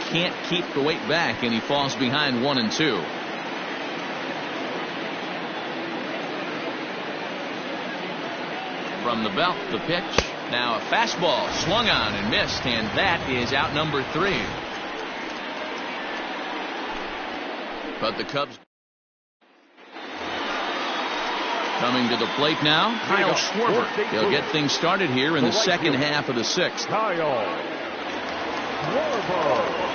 Can't keep the weight back, and he falls behind 1-2. From the belt, the pitch. Now a fastball swung on and missed, and that is out number 3. But the Cubs coming to the plate now. Kyle Schwarber. He'll get things started here in the second half of the 6th. Kyle Schwarber.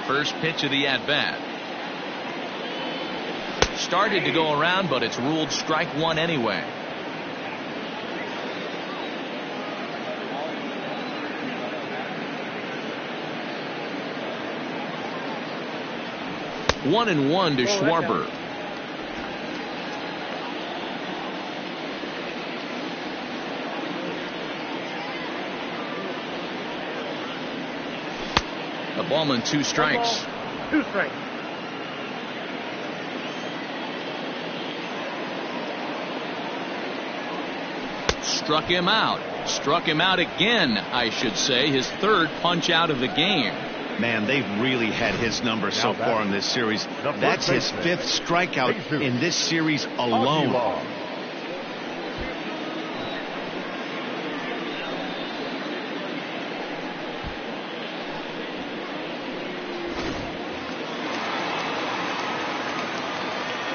First pitch of the at-bat. Started to go around, but it's ruled strike 1 anyway. One and one to Schwarber. A ball and 2 strikes. 2 strikes. Struck him out. Struck him out again, I should say. His 3rd punch out of the game. Man, they've really had his number so far in this series. That's his 5th strikeout in this series alone.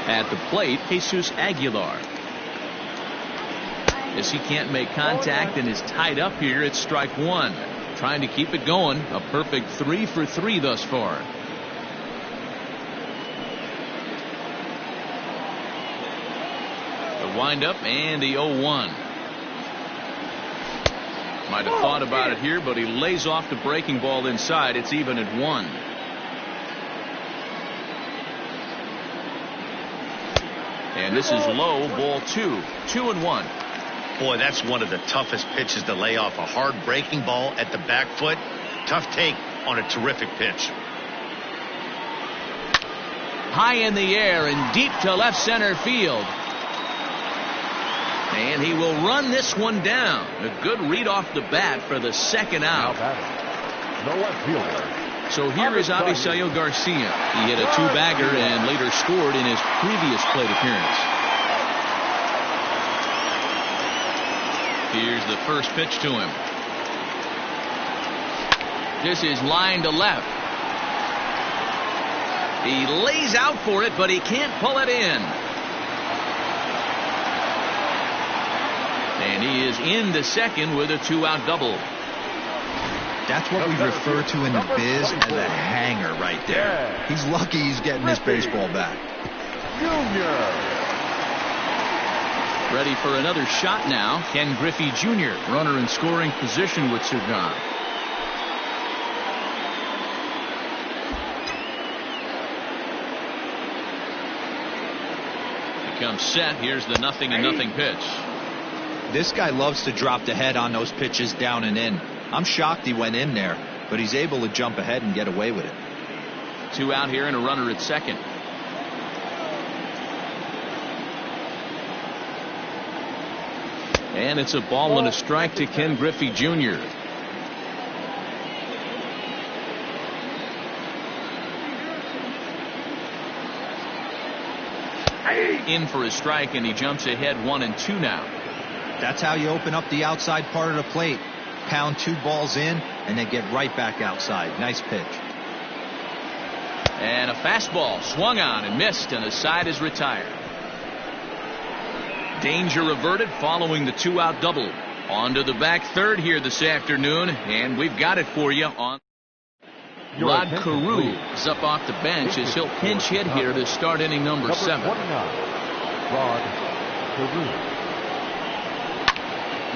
At the plate, Jesus Aguilar. As he can't make contact and is tied up here, it's strike 1. Trying to keep it going. A perfect 3 for 3 thus far. The windup and the 0-1. Might have thought about it here, but he lays off the breaking ball inside. It's even at 1. And this is low, ball 2. 2-1. Boy, that's one of the toughest pitches to lay off. A hard breaking ball at the back foot. Tough take on a terrific pitch. High in the air and deep to left center field. And he will run this one down. A good read off the bat for the second out. The left fielder. So here is Avisaíl Garcia. He hit a 2-bagger and later scored in his previous plate appearance. Here's the first pitch to him. This is line to left. He lays out for it, but he can't pull it in. And he is into second with a 2-out double. That's what we refer to in the biz as a hanger right there. He's lucky he's getting his baseball back. Junior. Ready for another shot now. Ken Griffey Jr. runner in scoring position with Sagan. He comes set. Here's the 0-0 pitch. This guy loves to drop the head on those pitches down and in. I'm shocked he went in there, but he's able to jump ahead and get away with it. 2 out here and a runner at second. And it's a ball and a strike to Ken Griffey Jr. In for a strike, and he jumps ahead 1-2 now. That's how you open up the outside part of the plate. Pound 2 balls in and then get right back outside. Nice pitch. And a fastball swung on and missed, and the side is retired. Danger averted following the 2-out double. On to the back third here this afternoon, and we've got it for you on. Rod Carew is up off the bench as he'll pinch hit here to start inning number 7. 29, Rod Carew.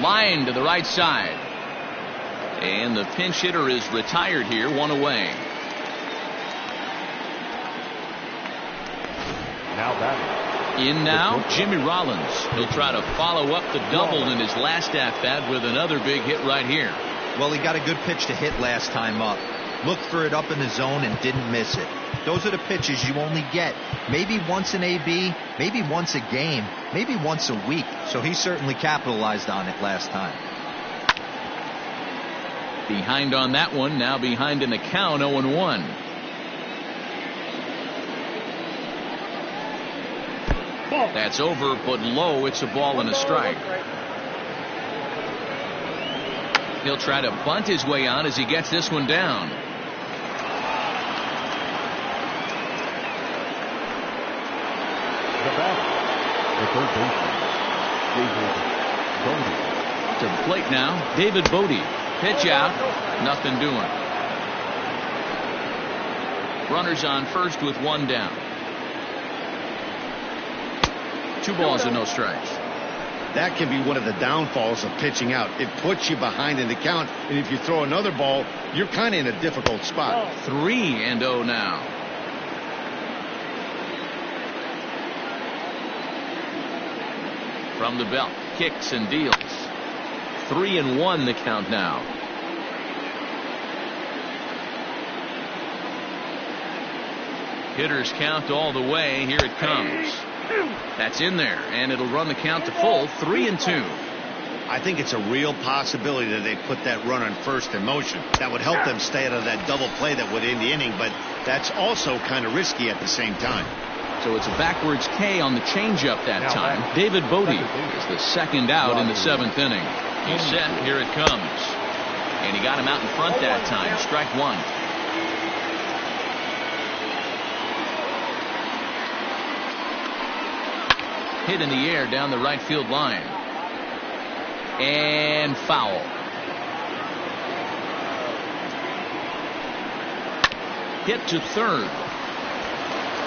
Line to the right side. And the pinch hitter is retired here, 1 away. Now batting. In now, Jimmy Rollins. He'll try to follow up the double in his last at-bat with another big hit right here. Well, he got a good pitch to hit last time up. Looked for it up in the zone and didn't miss it. Those are the pitches you only get maybe once in AB, maybe once a game, maybe once a week. So he certainly capitalized on it last time. Behind on that one, now behind in the count, 0-1. That's over, but low. It's a ball and a strike. He'll try to bunt his way on as he gets this one down. The batter, the third baseman, David Bodie. To the plate now, David Bodie. Pitch out, nothing doing. Runners on first with 1 down. 2 balls and no strikes. That can be one of the downfalls of pitching out. It puts you behind in the count, and if you throw another ball, you're kind of in a difficult spot. 3-0 now. From the belt, kicks and deals. 3-1 the count now. Hitters count all the way. Here it comes. That's in there, and it'll run the count to full. 3-2. I think it's a real possibility that they put that runner on first in motion. That would help them stay out of that double play that would end the inning, but that's also kind of risky at the same time. So it's a backwards K on the changeup that time. David Bodie is the second out in the 7th inning. He's set. Here it comes. And he got him out in front that time. Strike 1. Hit in the air down the right field line. And foul. Hit to third.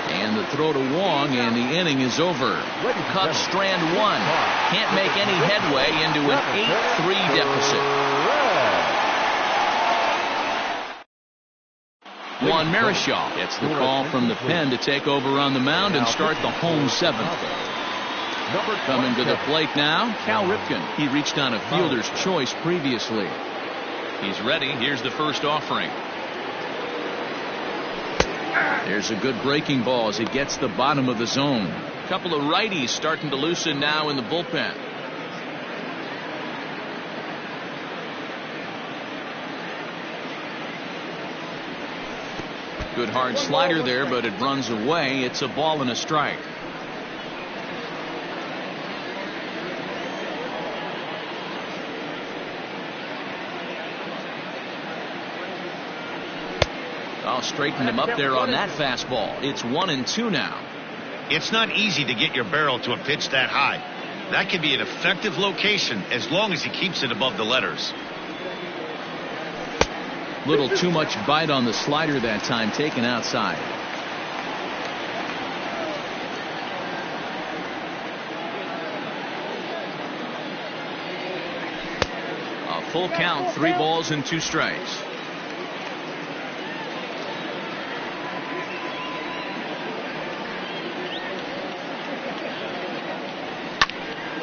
And the throw to Wong, and the inning is over. Cubs strand one. Can't make any headway into an 8-3 deficit. Juan Marichal gets the call from the pen to take over on the mound and start the home seventh. Coming to the plate now, Cal Ripken. He reached on a fielder's choice previously. He's ready. Here's the first offering. There's a good breaking ball as it gets the bottom of the zone. A couple of righties starting to loosen now in the bullpen. Good hard slider there, but it runs away. It's a ball and a strike. I'll straighten him up there on that fastball. It's 1-2 now. It's not easy to get your barrel to a pitch that high. That can be an effective location as long as he keeps it above the letters. Little too much bite on the slider that time, taken outside. A full count, 3 balls and 2 strikes.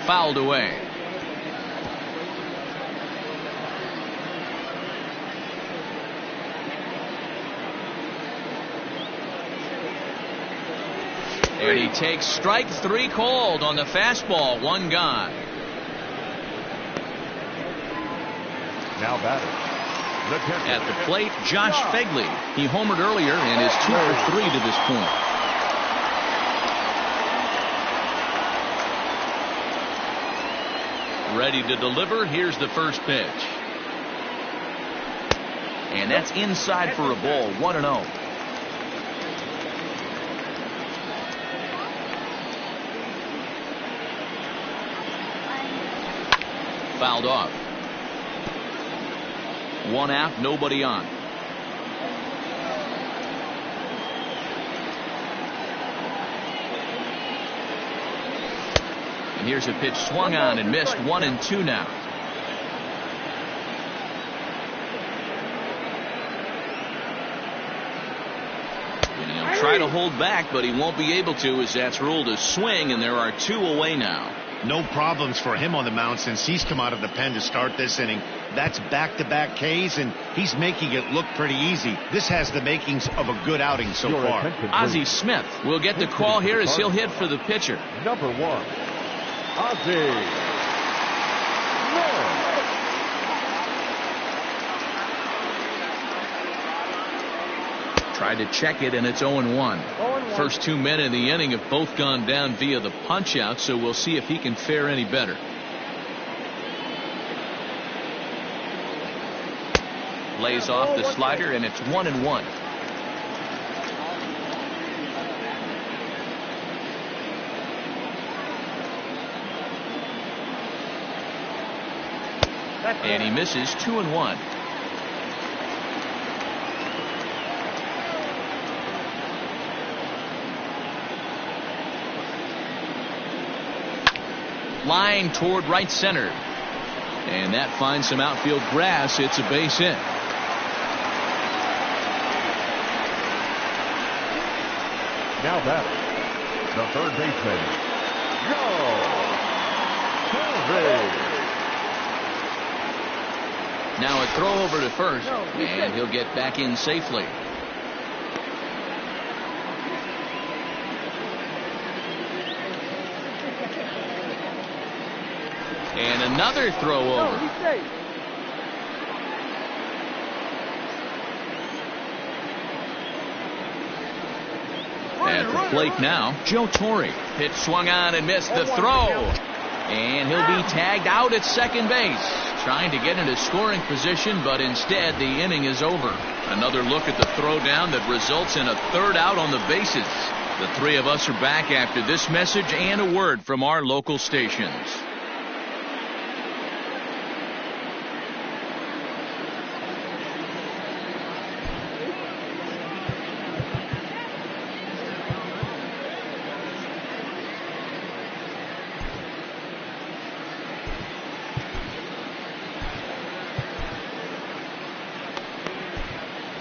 Fouled away. And he takes strike 3 called on the fastball. 1 gone. Now batting. At the plate, Josh Fegley. He homered earlier and is 2 for 3 to this point. Ready to deliver. Here's the first pitch. And that's inside for a ball. 1-0. Fouled off. 1 out, nobody on. And here's a pitch swung on and missed. 1-2 now. And he'll try to hold back, but he won't be able to, as that's ruled a swing, and there are 2 away now. No problems for him on the mound since he's come out of the pen to start this inning. That's back-to-back Ks, and he's making it look pretty easy. This has the makings of a good outing so far. Ozzie Smith will get the call here as he'll hit for the pitcher. Number 1, Ozzie. Tried to check it, and it's 0-1. First 2 men in the inning have both gone down via the punch out, so we'll see if he can fare any better. Lays off the slider, and it's 1-1. And he misses. 2-1. Line toward right center. And that finds some outfield grass. It's a base hit. Now batting, the third baseman, Joe. Now a throw over to first, and he'll get back in safely. And another throw over. At the plate now, Joe Torre. Pitch swung on and missed the throw. And he'll be tagged out at second base. Trying to get into scoring position, but instead the inning is over. Another look at the throw down that results in a third out on the bases. The 3 of us are back after this message and a word from our local stations.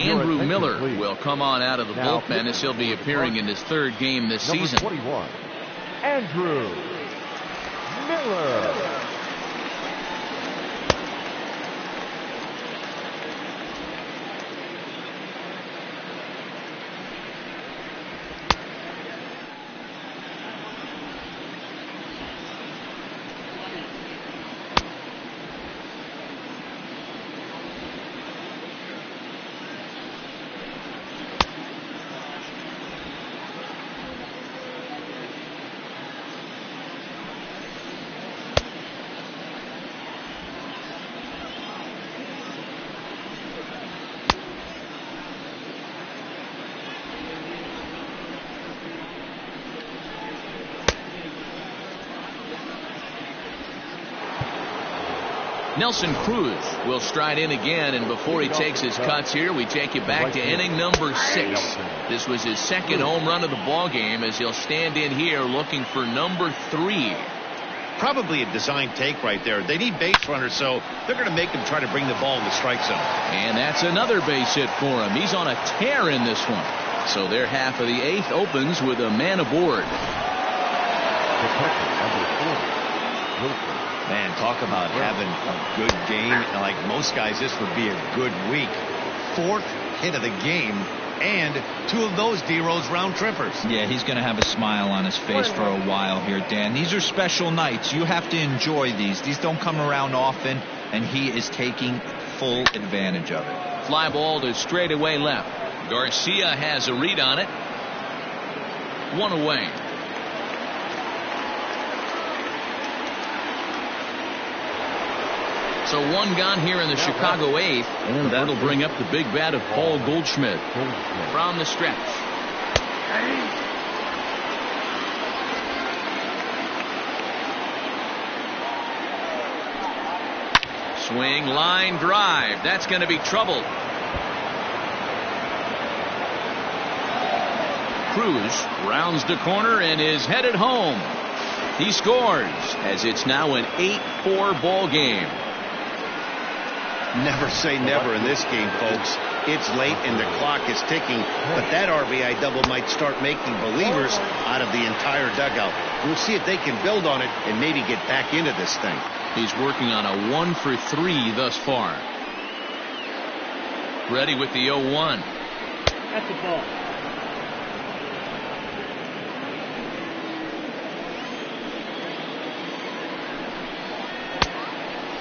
Andrew Miller will come on out of the bullpen as he'll be appearing in his third game this season. 21, Andrew Miller. Nelson Cruz will stride in again, and before he takes his cuts here, we take you back to inning number 6. This was his second home run of the ball game as he'll stand in here looking for number 3. Probably a design take right there. They need base runners, so they're going to make him try to bring the ball in the strike zone. And that's another base hit for him. He's on a tear in this one. So their half of the 8th opens with a man aboard. Man, talk about having a good game. Like most guys, this would be a good week. 4th hit of the game, and 2 of those D-Rose round trippers. Yeah, he's going to have a smile on his face for a while here, Dan. These are special nights. You have to enjoy these. These don't come around often, and he is taking full advantage of it. Fly ball to straightaway left. Garcia has a read on it. 1 away. So 1 gone here in the Chicago 8th, and that'll bring up the big bat of Paul Goldschmidt from the stretch. Swing, line drive. That's going to be trouble. Cruz rounds the corner and is headed home. He scores as it's now an 8-4 ball game. Never say never in this game, folks. It's late and the clock is ticking, but that RBI double might start making believers out of the entire dugout. We'll see if they can build on it and maybe get back into this thing. He's working on a 1 for 3 thus far. Ready with the 0-1. That's the ball.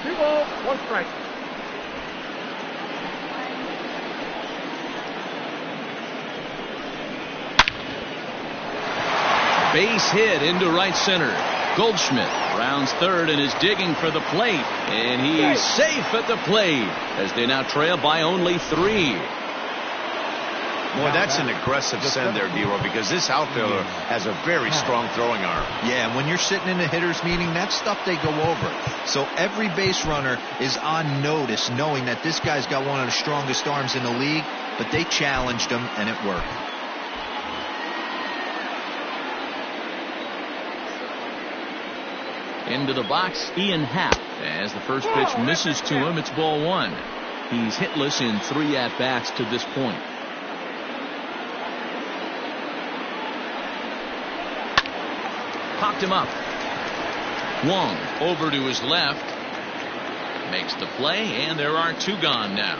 Two balls, 1 strike. Base hit into right center. Goldschmidt rounds third and is digging for the plate. And he's safe at the plate as they now trail by only 3. Boy, that's an aggressive send there, D-Roy, because this outfielder has a very strong throwing arm. Yeah, and when you're sitting in a hitter's meeting, that's stuff they go over. So every base runner is on notice, knowing that this guy's got one of the strongest arms in the league, but they challenged him, and it worked. Into the box, Ian Happ. As the first pitch misses to him, it's ball 1. He's hitless in 3 at-bats to this point. Popped him up. Wong over to his left. Makes the play, and there are 2 gone now.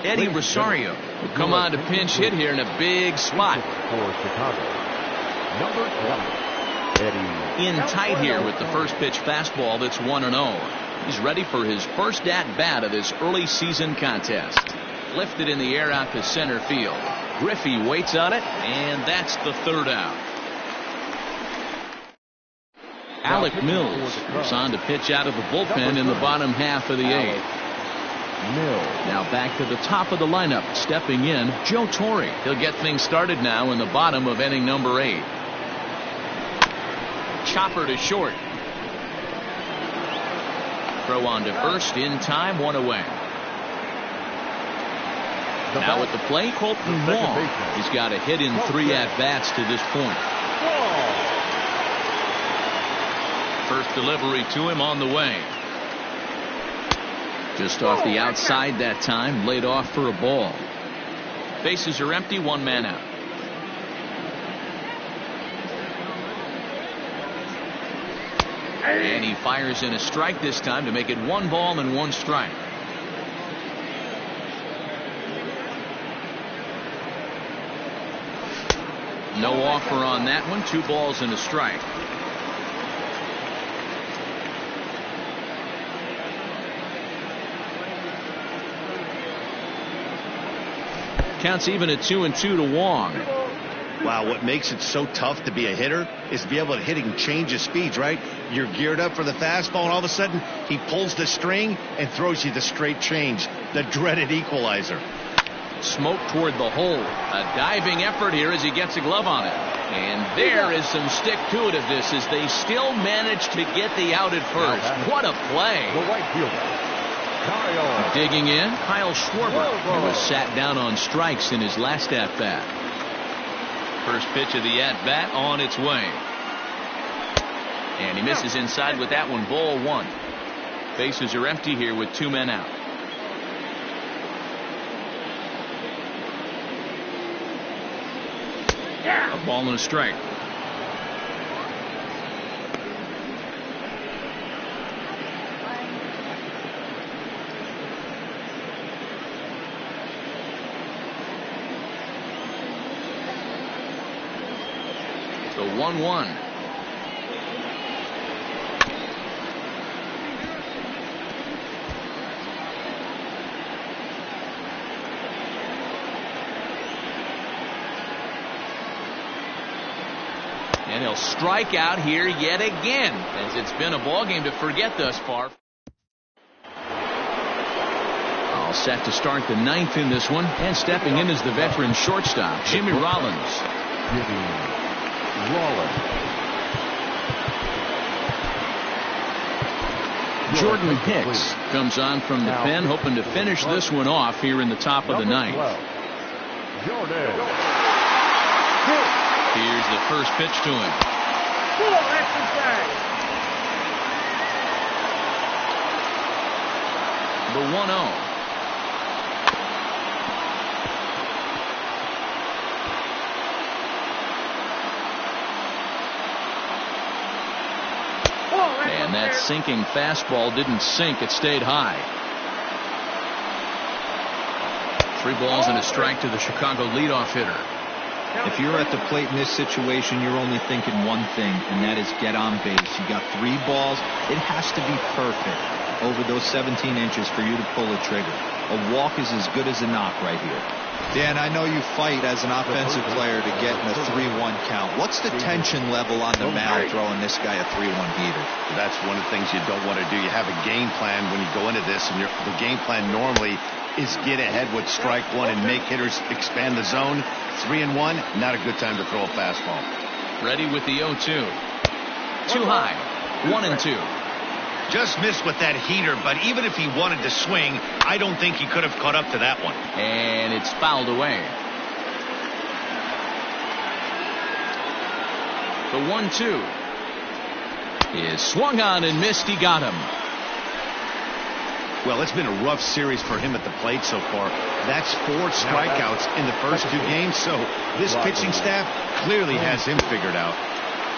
Eddie Rosario will come on to pinch hit here in a big spot. For Chicago, number 20. In tight here with the first pitch fastball that's 1-0. He's ready for his first at bat of this early season contest. Lifted in the air out to center field. Griffey waits on it, and that's the 3rd out. Alec Mills is on to pitch out of the bullpen in the bottom half of the 8th. Now back to the top of the lineup, stepping in, Joe Torre. He'll get things started now in the bottom of inning number 8. Chopper to short. Throw on to first in time, 1 away. Now at the plate, Colton Wong. He's got a hit in 3 at-bats to this point. First delivery to him on the way. Just off the outside that time, laid off for a ball. Bases are empty, one man out. And he fires in a strike this time to make it 1 ball and 1 strike. No offer on that one. 2 balls and a strike. Counts even at 2-2 to Wong. Wow, what makes it so tough to be a hitter is to be able to hit and change his speeds, right? You're geared up for the fastball, and all of a sudden he pulls the string and throws you the straight change, the dreaded equalizer. Smoke toward the hole. A diving effort here as he gets a glove on it. And there is some stick-to-itiveness as they still manage to get the out at first. What a play. The right fielder, Kyle. Digging in, Kyle Schwarber. He was sat down on strikes in his last at-bat. First pitch of the at-bat on its way. And he misses inside with that one. Ball 1. Bases are empty here with 2 men out. A ball and a strike. The 1-1. And he'll strike out here yet again, as it's been a ball game to forget thus far. All set to start the 9th in this one, and stepping in is the veteran shortstop, Jimmy Rollins. Jordan Hicks comes on from the pen, hoping to finish this one off here in the top of the 9th. Here's the first pitch to him. The 1-0. And that sinking fastball didn't sink. It stayed high. 3 balls and a strike to the Chicago leadoff hitter. If you're at the plate in this situation, you're only thinking one thing, and that is get on base. You got 3 balls. It has to be perfect over those 17 inches for you to pull a trigger. A walk is as good as a knock right here. Dan, I know you fight as an offensive player to get in a 3-1 count. What's the tension level on the mound throwing this guy a 3-1 heater? That's one of the things you don't want to do. You have a game plan when you go into this, and the game plan normally is get ahead with strike 1 and make hitters expand the zone. 3-1, not a good time to throw a fastball. Ready with the 0-2. Too high. 1-2. Just missed with that heater, but even if he wanted to swing, I don't think he could have caught up to that one. And it's fouled away. The 1-2 is swung on and missed. He got him. Well, it's been a rough series for him at the plate so far. That's 4 strikeouts in the first 2 games, so this pitching staff clearly has him figured out.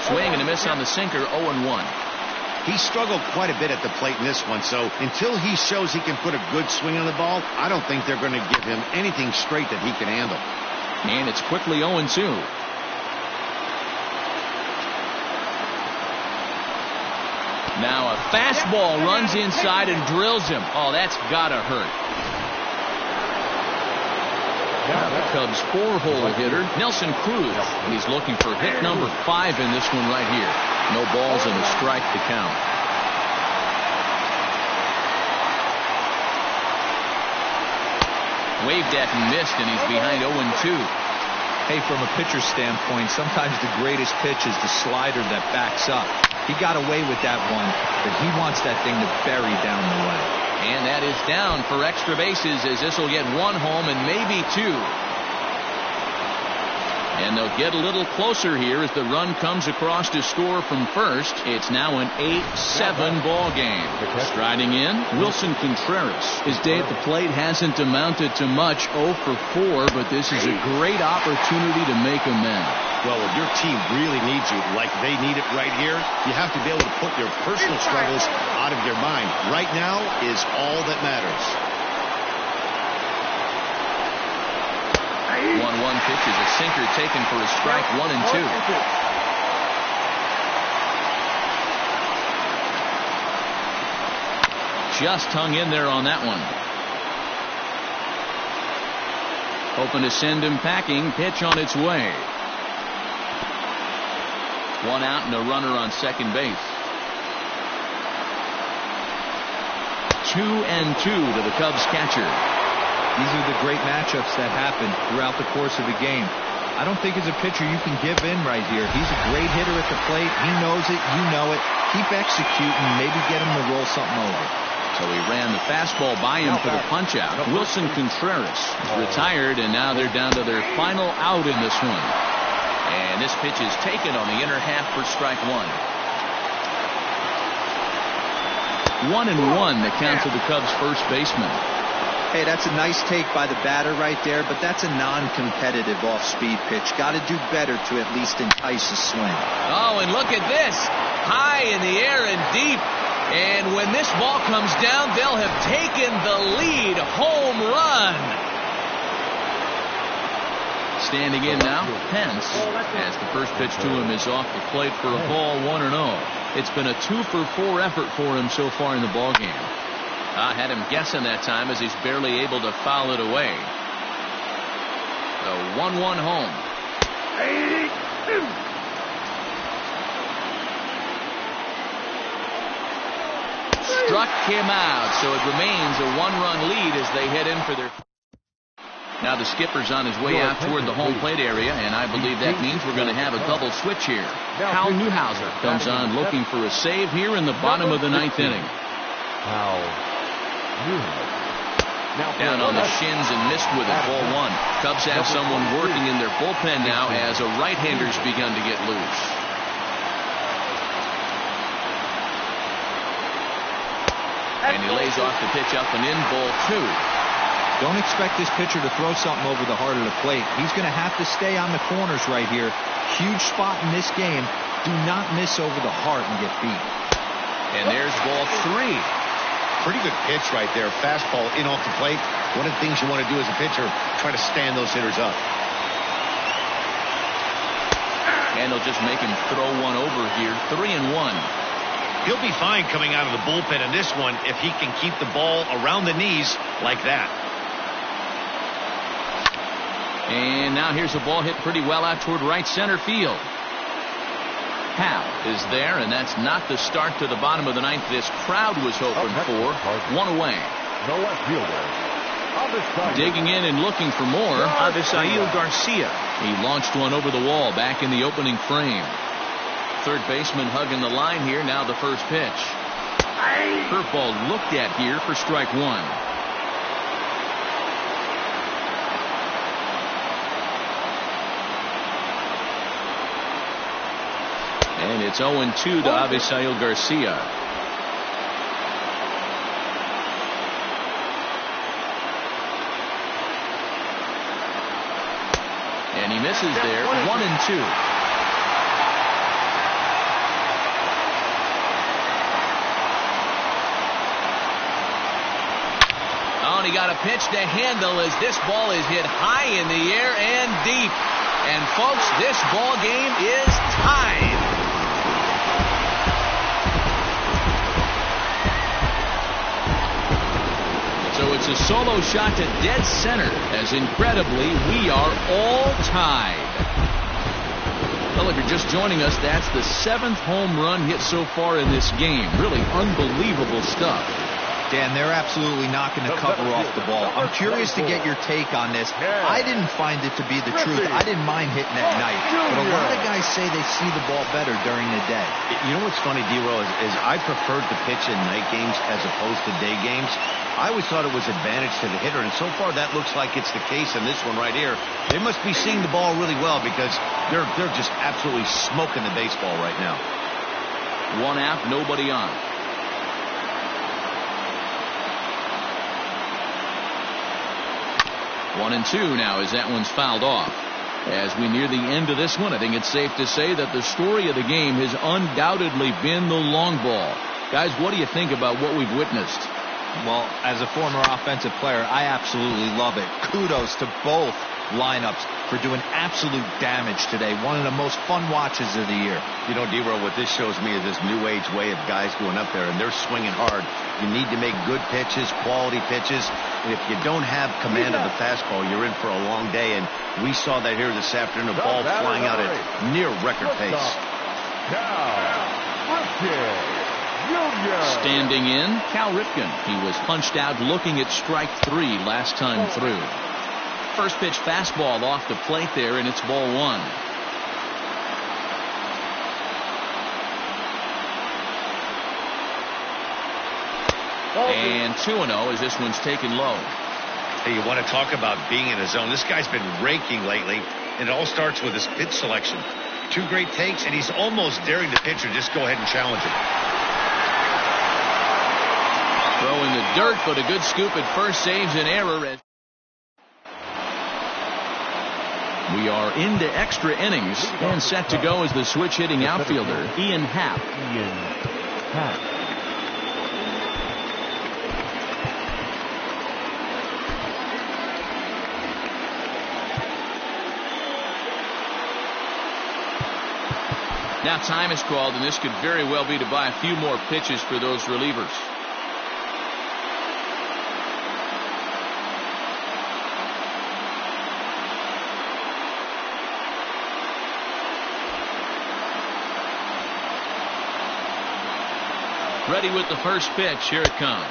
Swing and a miss on the sinker, 0-1. He struggled quite a bit at the plate in this one, so until he shows he can put a good swing on the ball, I don't think they're going to give him anything straight that he can handle. And it's quickly 0-2. Now a fastball runs inside and drills him. Oh, that's gotta hurt. Now the Cubs 4-hole hitter, Nelson Cruz. And he's looking for hit number 5 in this one right here. No balls and a strike to count. Waved at and missed, and he's behind 0-2. Hey, from a pitcher's standpoint, sometimes the greatest pitch is the slider that backs up. He got away with that one, but he wants that thing to bury down the way. And that is down for extra bases, as this will get 1 home and maybe 2. And they'll get a little closer here as the run comes across to score from first. It's now an 8-7 ball game. Striding in, Wilson Contreras. His day at the plate hasn't amounted to much, 0 for 4, but this is a great opportunity to make amends. Well, when your team really needs you, like they need it right here, you have to be able to put your personal struggles out of your mind. Right now is all that matters. 1-1 pitch is a sinker taken for a strike, 1-2. Just hung in there on that one. Hoping to send him packing. Pitch on its way. 1 out and a runner on second base. 2-2 to the Cubs catcher. These are the great matchups that happen throughout the course of the game. I don't think as a pitcher you can give in right here. He's a great hitter at the plate. He knows it. You know it. Keep executing. Maybe get him to roll something over. So he ran the fastball by him for the punch out. Wilson Contreras retired, and now they're down to their final out in this one. And this pitch is taken on the inner half for strike 1. 1-1 the count to the Cubs first baseman. Hey, that's a nice take by the batter right there, but that's a non-competitive off-speed pitch. Got to do better to at least entice a swing. Oh, and look at this. High in the air and deep. And when this ball comes down, they'll have taken the lead. Home run. Standing in now, Pence, as the first pitch to him is off the plate for a ball, 1-0. It's been a 2 for 4 effort for him so far in the ballgame. I had him guessing that time as he's barely able to foul it away. The 1-1 home. Struck him out, so it remains a 1-run lead as they head in for their... Now the skipper's on his way out toward the home plate area, and I believe that means we're going to have a double switch here. Hal Newhouser comes on looking for a save here in the bottom of the 9th inning. Down on the shins and missed with it, ball 1. Cubs have someone working in their bullpen now as a right-hander's begun to get loose. And he lays off the pitch up and in, ball 2. Don't expect this pitcher to throw something over the heart of the plate. He's going to have to stay on the corners right here. Huge spot in this game. Do not miss over the heart and get beat. And there's ball 3. Pretty good pitch right there. Fastball in off the plate. One of the things you want to do as a pitcher, try to stand those hitters up. And they'll just make him throw one over here. 3-1. He'll be fine coming out of the bullpen in this one if he can keep the ball around the knees like that. And now here's a ball hit pretty well out toward right center field. Hal is there, and that's not the start to the bottom of the 9th this crowd was hoping for. 1 away. The left fielder, digging in and looking for more, Avisail Garcia. He launched one over the wall back in the opening frame. Third baseman hugging the line here. Now the first pitch. Curveball looked at here for strike 1. And it's 0-2 to Avisail Garcia. And he misses there. 1-2. Oh, and he got a pitch to handle as this ball is hit high in the air and deep. And folks, this ball game is tied. So it's a solo shot to dead center, as incredibly we are all tied. Well, if you're just joining us, that's the 7th home run hit so far in this game. Really unbelievable stuff. Dan, they're absolutely knocking the cover off the ball. I'm curious to get your take on this. I didn't find it to be the truth. I didn't mind hitting at night. But a lot of guys say they see the ball better during the day. You know what's funny, D-Row, is I preferred to pitch in night games as opposed to day games. I always thought it was advantage to the hitter, and so far that looks like it's the case in this one right here. They must be seeing the ball really well because they're just absolutely smoking the baseball right now. One out, nobody on. One and two now as that one's fouled off. As we near the end of this one, I think it's safe to say that the story of the game has undoubtedly been the long ball. Guys, what do you think about what we've witnessed? Well, as a former offensive player, I absolutely love it. Kudos to both lineups for doing absolute damage today. One of the most fun watches of the year. You know, D-Row, what this shows me is this new age way of guys going up there, and they're swinging hard. You need to make good pitches, quality pitches. And if you don't have command of the fastball, you're in for a long day. And we saw that here this afternoon, a ball flying out at near record pace. Standing in, Cal Ripken. He was punched out looking at strike 3 last time through. First pitch fastball off the plate there, and it's ball 1. And 2-0 as this one's taken low. Hey, you want to talk about being in a zone? This guy's been raking lately, and it all starts with his pitch selection. 2 great takes, and he's almost daring the pitcher just go ahead and challenge him. Throw in the dirt, but a good scoop at first saves an error. We are into extra innings, and set to go as the switch hitting outfielder, Ian Happ. Now time is called, and this could very well be to buy a few more pitches for those relievers. Ready with the first pitch. Here it comes.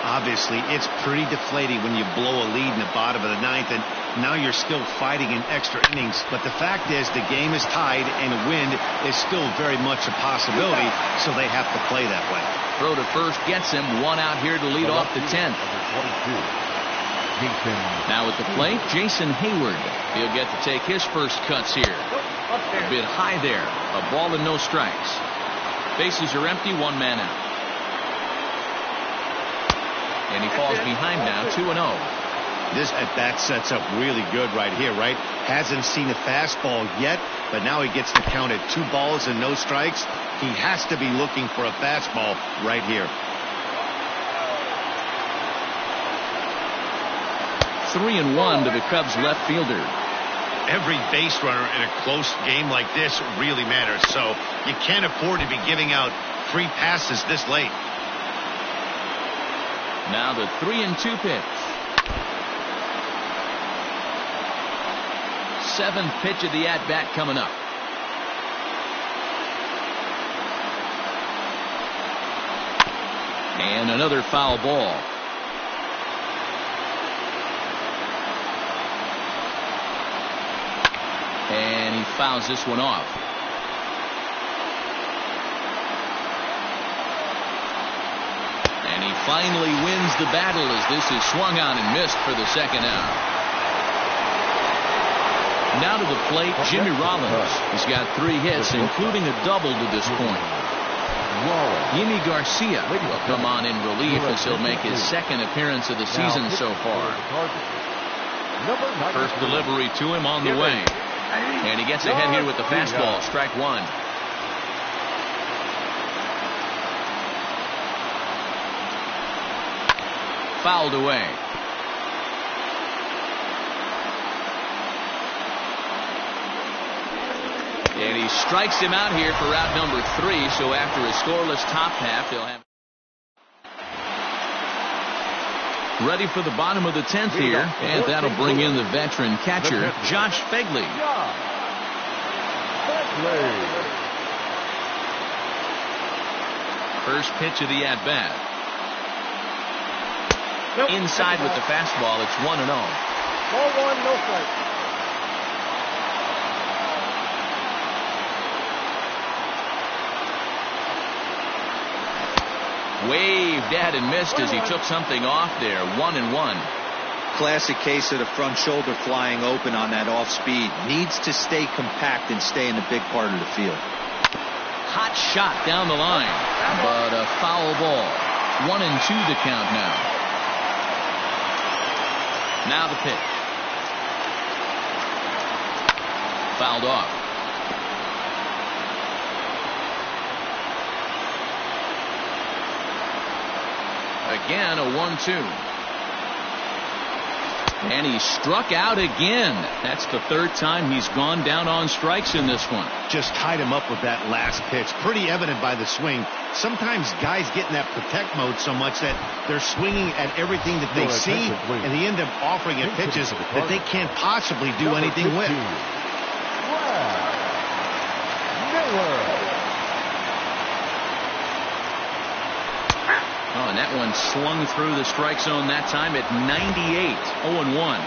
Obviously, it's pretty deflating when you blow a lead in the bottom of the 9th, and now you're still fighting in extra innings. But the fact is, the game is tied, and a win is still very much a possibility, so they have to play that way. Throw to first gets him. One out here to lead off the 10th. Now at the plate, Jason Hayward. He'll get to take his first cuts here. A bit high there. A ball and no strikes. Bases are empty, 1 man out. And he falls behind now, 2-0. This at-bat sets up really good right here, right? Hasn't seen a fastball yet, but now he gets to count at 2 balls and no strikes. He has to be looking for a fastball right here. 3-1 to the Cubs left fielder. Every base runner in a close game like this really matters, so you can't afford to be giving out free passes this late. Now the 3-2 pitch. 7th pitch of the at-bat coming up. And another foul ball. And he fouls this one off. And he finally wins the battle as this is swung on and missed for the second out. Now to the plate, Jimmy Rollins. He's got 3 hits, including a double to this point. Yimi Garcia will come on in relief as he'll make his 2nd appearance of the season so far. First delivery to him on the way. And he gets ahead here with the fastball, strike 1. Fouled away. And he strikes him out here for out number 3. So after a scoreless top half, they'll have ready for the bottom of the 10th here, and that'll bring in the veteran catcher, Josh Fegley. First pitch of the at-bat. Inside with the fastball, it's 1-0. Ball 1, no strike. Waved at and missed as he took something off there. 1-1. Classic case of the front shoulder flying open on that off speed. Needs to stay compact and stay in the big part of the field. Hot shot down the line, but a foul ball. 1-2 the count now. Now the pitch. Fouled off. Again, a 1-2. And he struck out again. That's the third time he's gone down on strikes in this one. Just tied him up with that last pitch. Pretty evident by the swing. Sometimes guys get in that protect mode so much that they're swinging at everything that they see, and they end up offering it pitches that they can't possibly do anything with. Oh, and that one slung through the strike zone that time at 98. 0-1.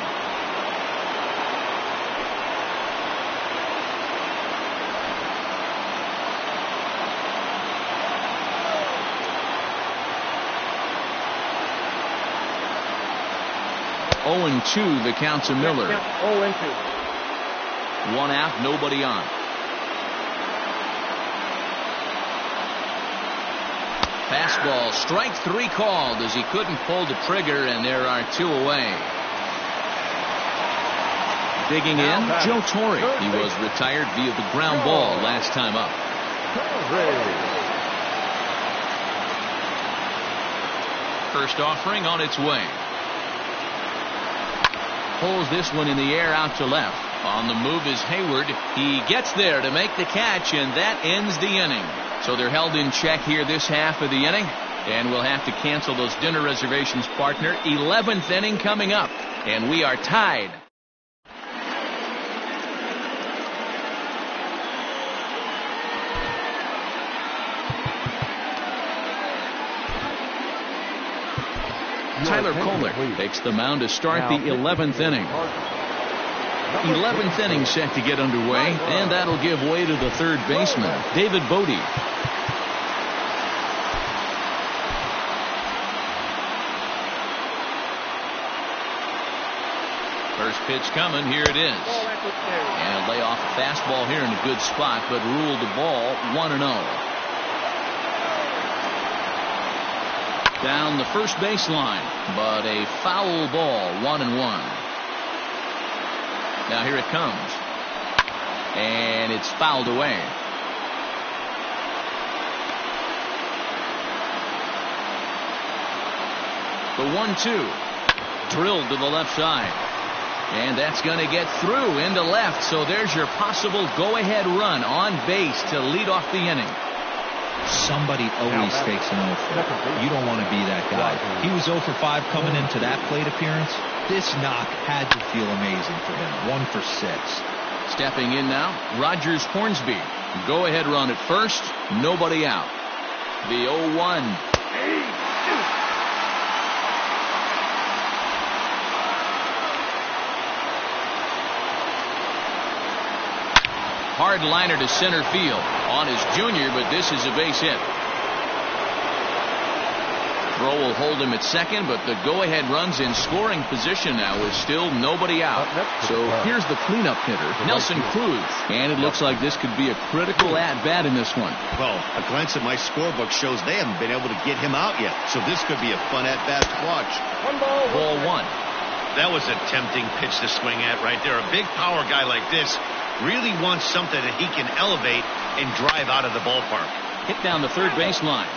The count to Miller. 0-2. 1 out, nobody on. Fastball, strike 3 called as he couldn't pull the trigger, and there are 2 away. Digging in, Joe Torre. He was retired via the ground ball last time up. First offering on its way. Pulls this one in the air out to left. On the move is Hayward. He gets there to make the catch, and that ends the inning. So they're held in check here this half of the inning, and we'll have to cancel those dinner reservations, partner. 11th inning coming up, and we are tied. Tyler Kohler takes the mound to start the 11th inning. 11th inning set to get underway, and that'll give way to the third baseman, David Bodie. First pitch coming, here it is. And lay off a fastball here in a good spot, but ruled the ball 1-0. Down the first baseline, but a foul ball, 1-1. Now here it comes, and it's fouled away. The 1-2 drilled to the left side, and that's going to get through into left. So there's your possible go-ahead run on base to lead off the inning. Somebody always takes an 0-4. You don't want to be that guy. He was 0 for 5 coming into that plate appearance. This knock had to feel amazing for him. 1 for 6. Stepping in now, Rogers Hornsby. Go ahead run at first, nobody out. The 0-1. Hard liner to center field on his junior, but this is a base hit. Throw will hold him at second, but the go-ahead runs in scoring position now with still nobody out. So here's the cleanup hitter, Nelson Cruz. And it looks like this could be a critical at-bat in this one. Well, a glance at my scorebook shows they haven't been able to get him out yet. So this could be a fun at-bat to watch. Ball 1. That was a tempting pitch to swing at right there. A big power guy like this really wants something that he can elevate and drive out of the ballpark. Hit down the third baseline,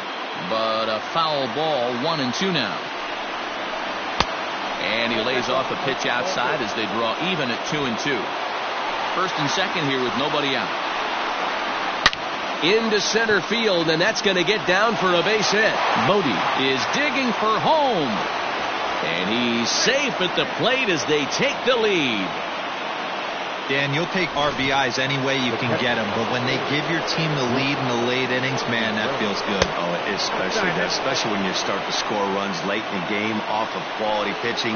but a foul ball, 1-2 now. And he lays off a pitch outside as they draw even at 2-2. First and second here with nobody out. Into center field, and that's going to get down for a base hit. Bodie is digging for home, and he's safe at the plate as they take the lead. Dan, you'll take RBIs any way you can get them, but when they give your team the lead in the late innings, man, that feels good. Oh, especially when you start to score runs late in the game off of quality pitching.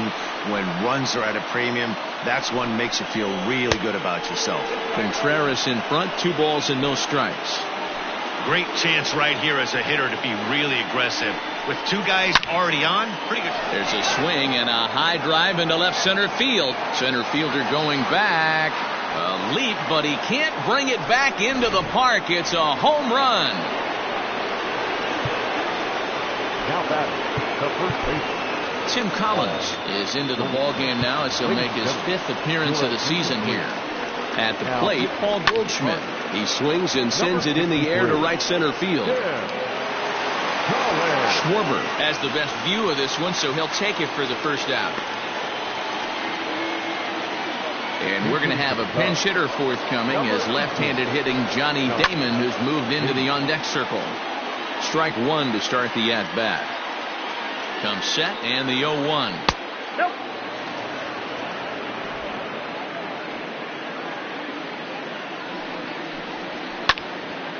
When runs are at a premium, that's one makes you feel really good about yourself. Contreras in front, 2 balls and no strikes. Great chance right here as a hitter to be really aggressive. With two guys already on, pretty good. There's a swing and a high drive into left center field. Center fielder going back. A leap, but he can't bring it back into the park. It's a home run. Now batting, the first baseman. Tim Collins is into the ball game now as he'll make his 5th appearance of the season here. At the plate, Paul Goldschmidt. He swings and sends it in the air to right center field. Schwarber has the best view of this one, so he'll take it for the first out. And we're going to have a pinch hitter forthcoming as left-handed hitting Johnny Damon, who's moved into the on-deck circle. Strike one to start the at-bat. Comes set and the 0-1.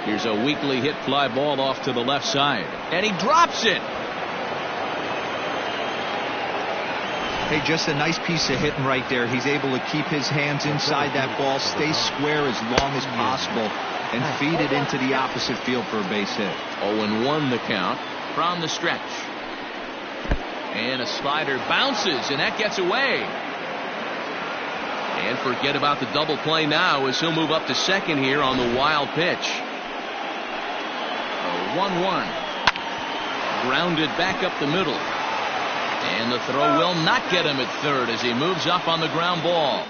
Here's a weakly hit fly ball off to the left side. And he drops it. Hey, just a nice piece of hitting right there. He's able to keep his hands inside that ball, stay square as long as possible, and feed it into the opposite field for a base hit. 0-1 the count from the stretch. And a slider bounces, and that gets away. And forget about the double play now as he'll move up to second here on the wild pitch. 1-1. Grounded back up the middle. And the throw will not get him at third as he moves up on the ground ball.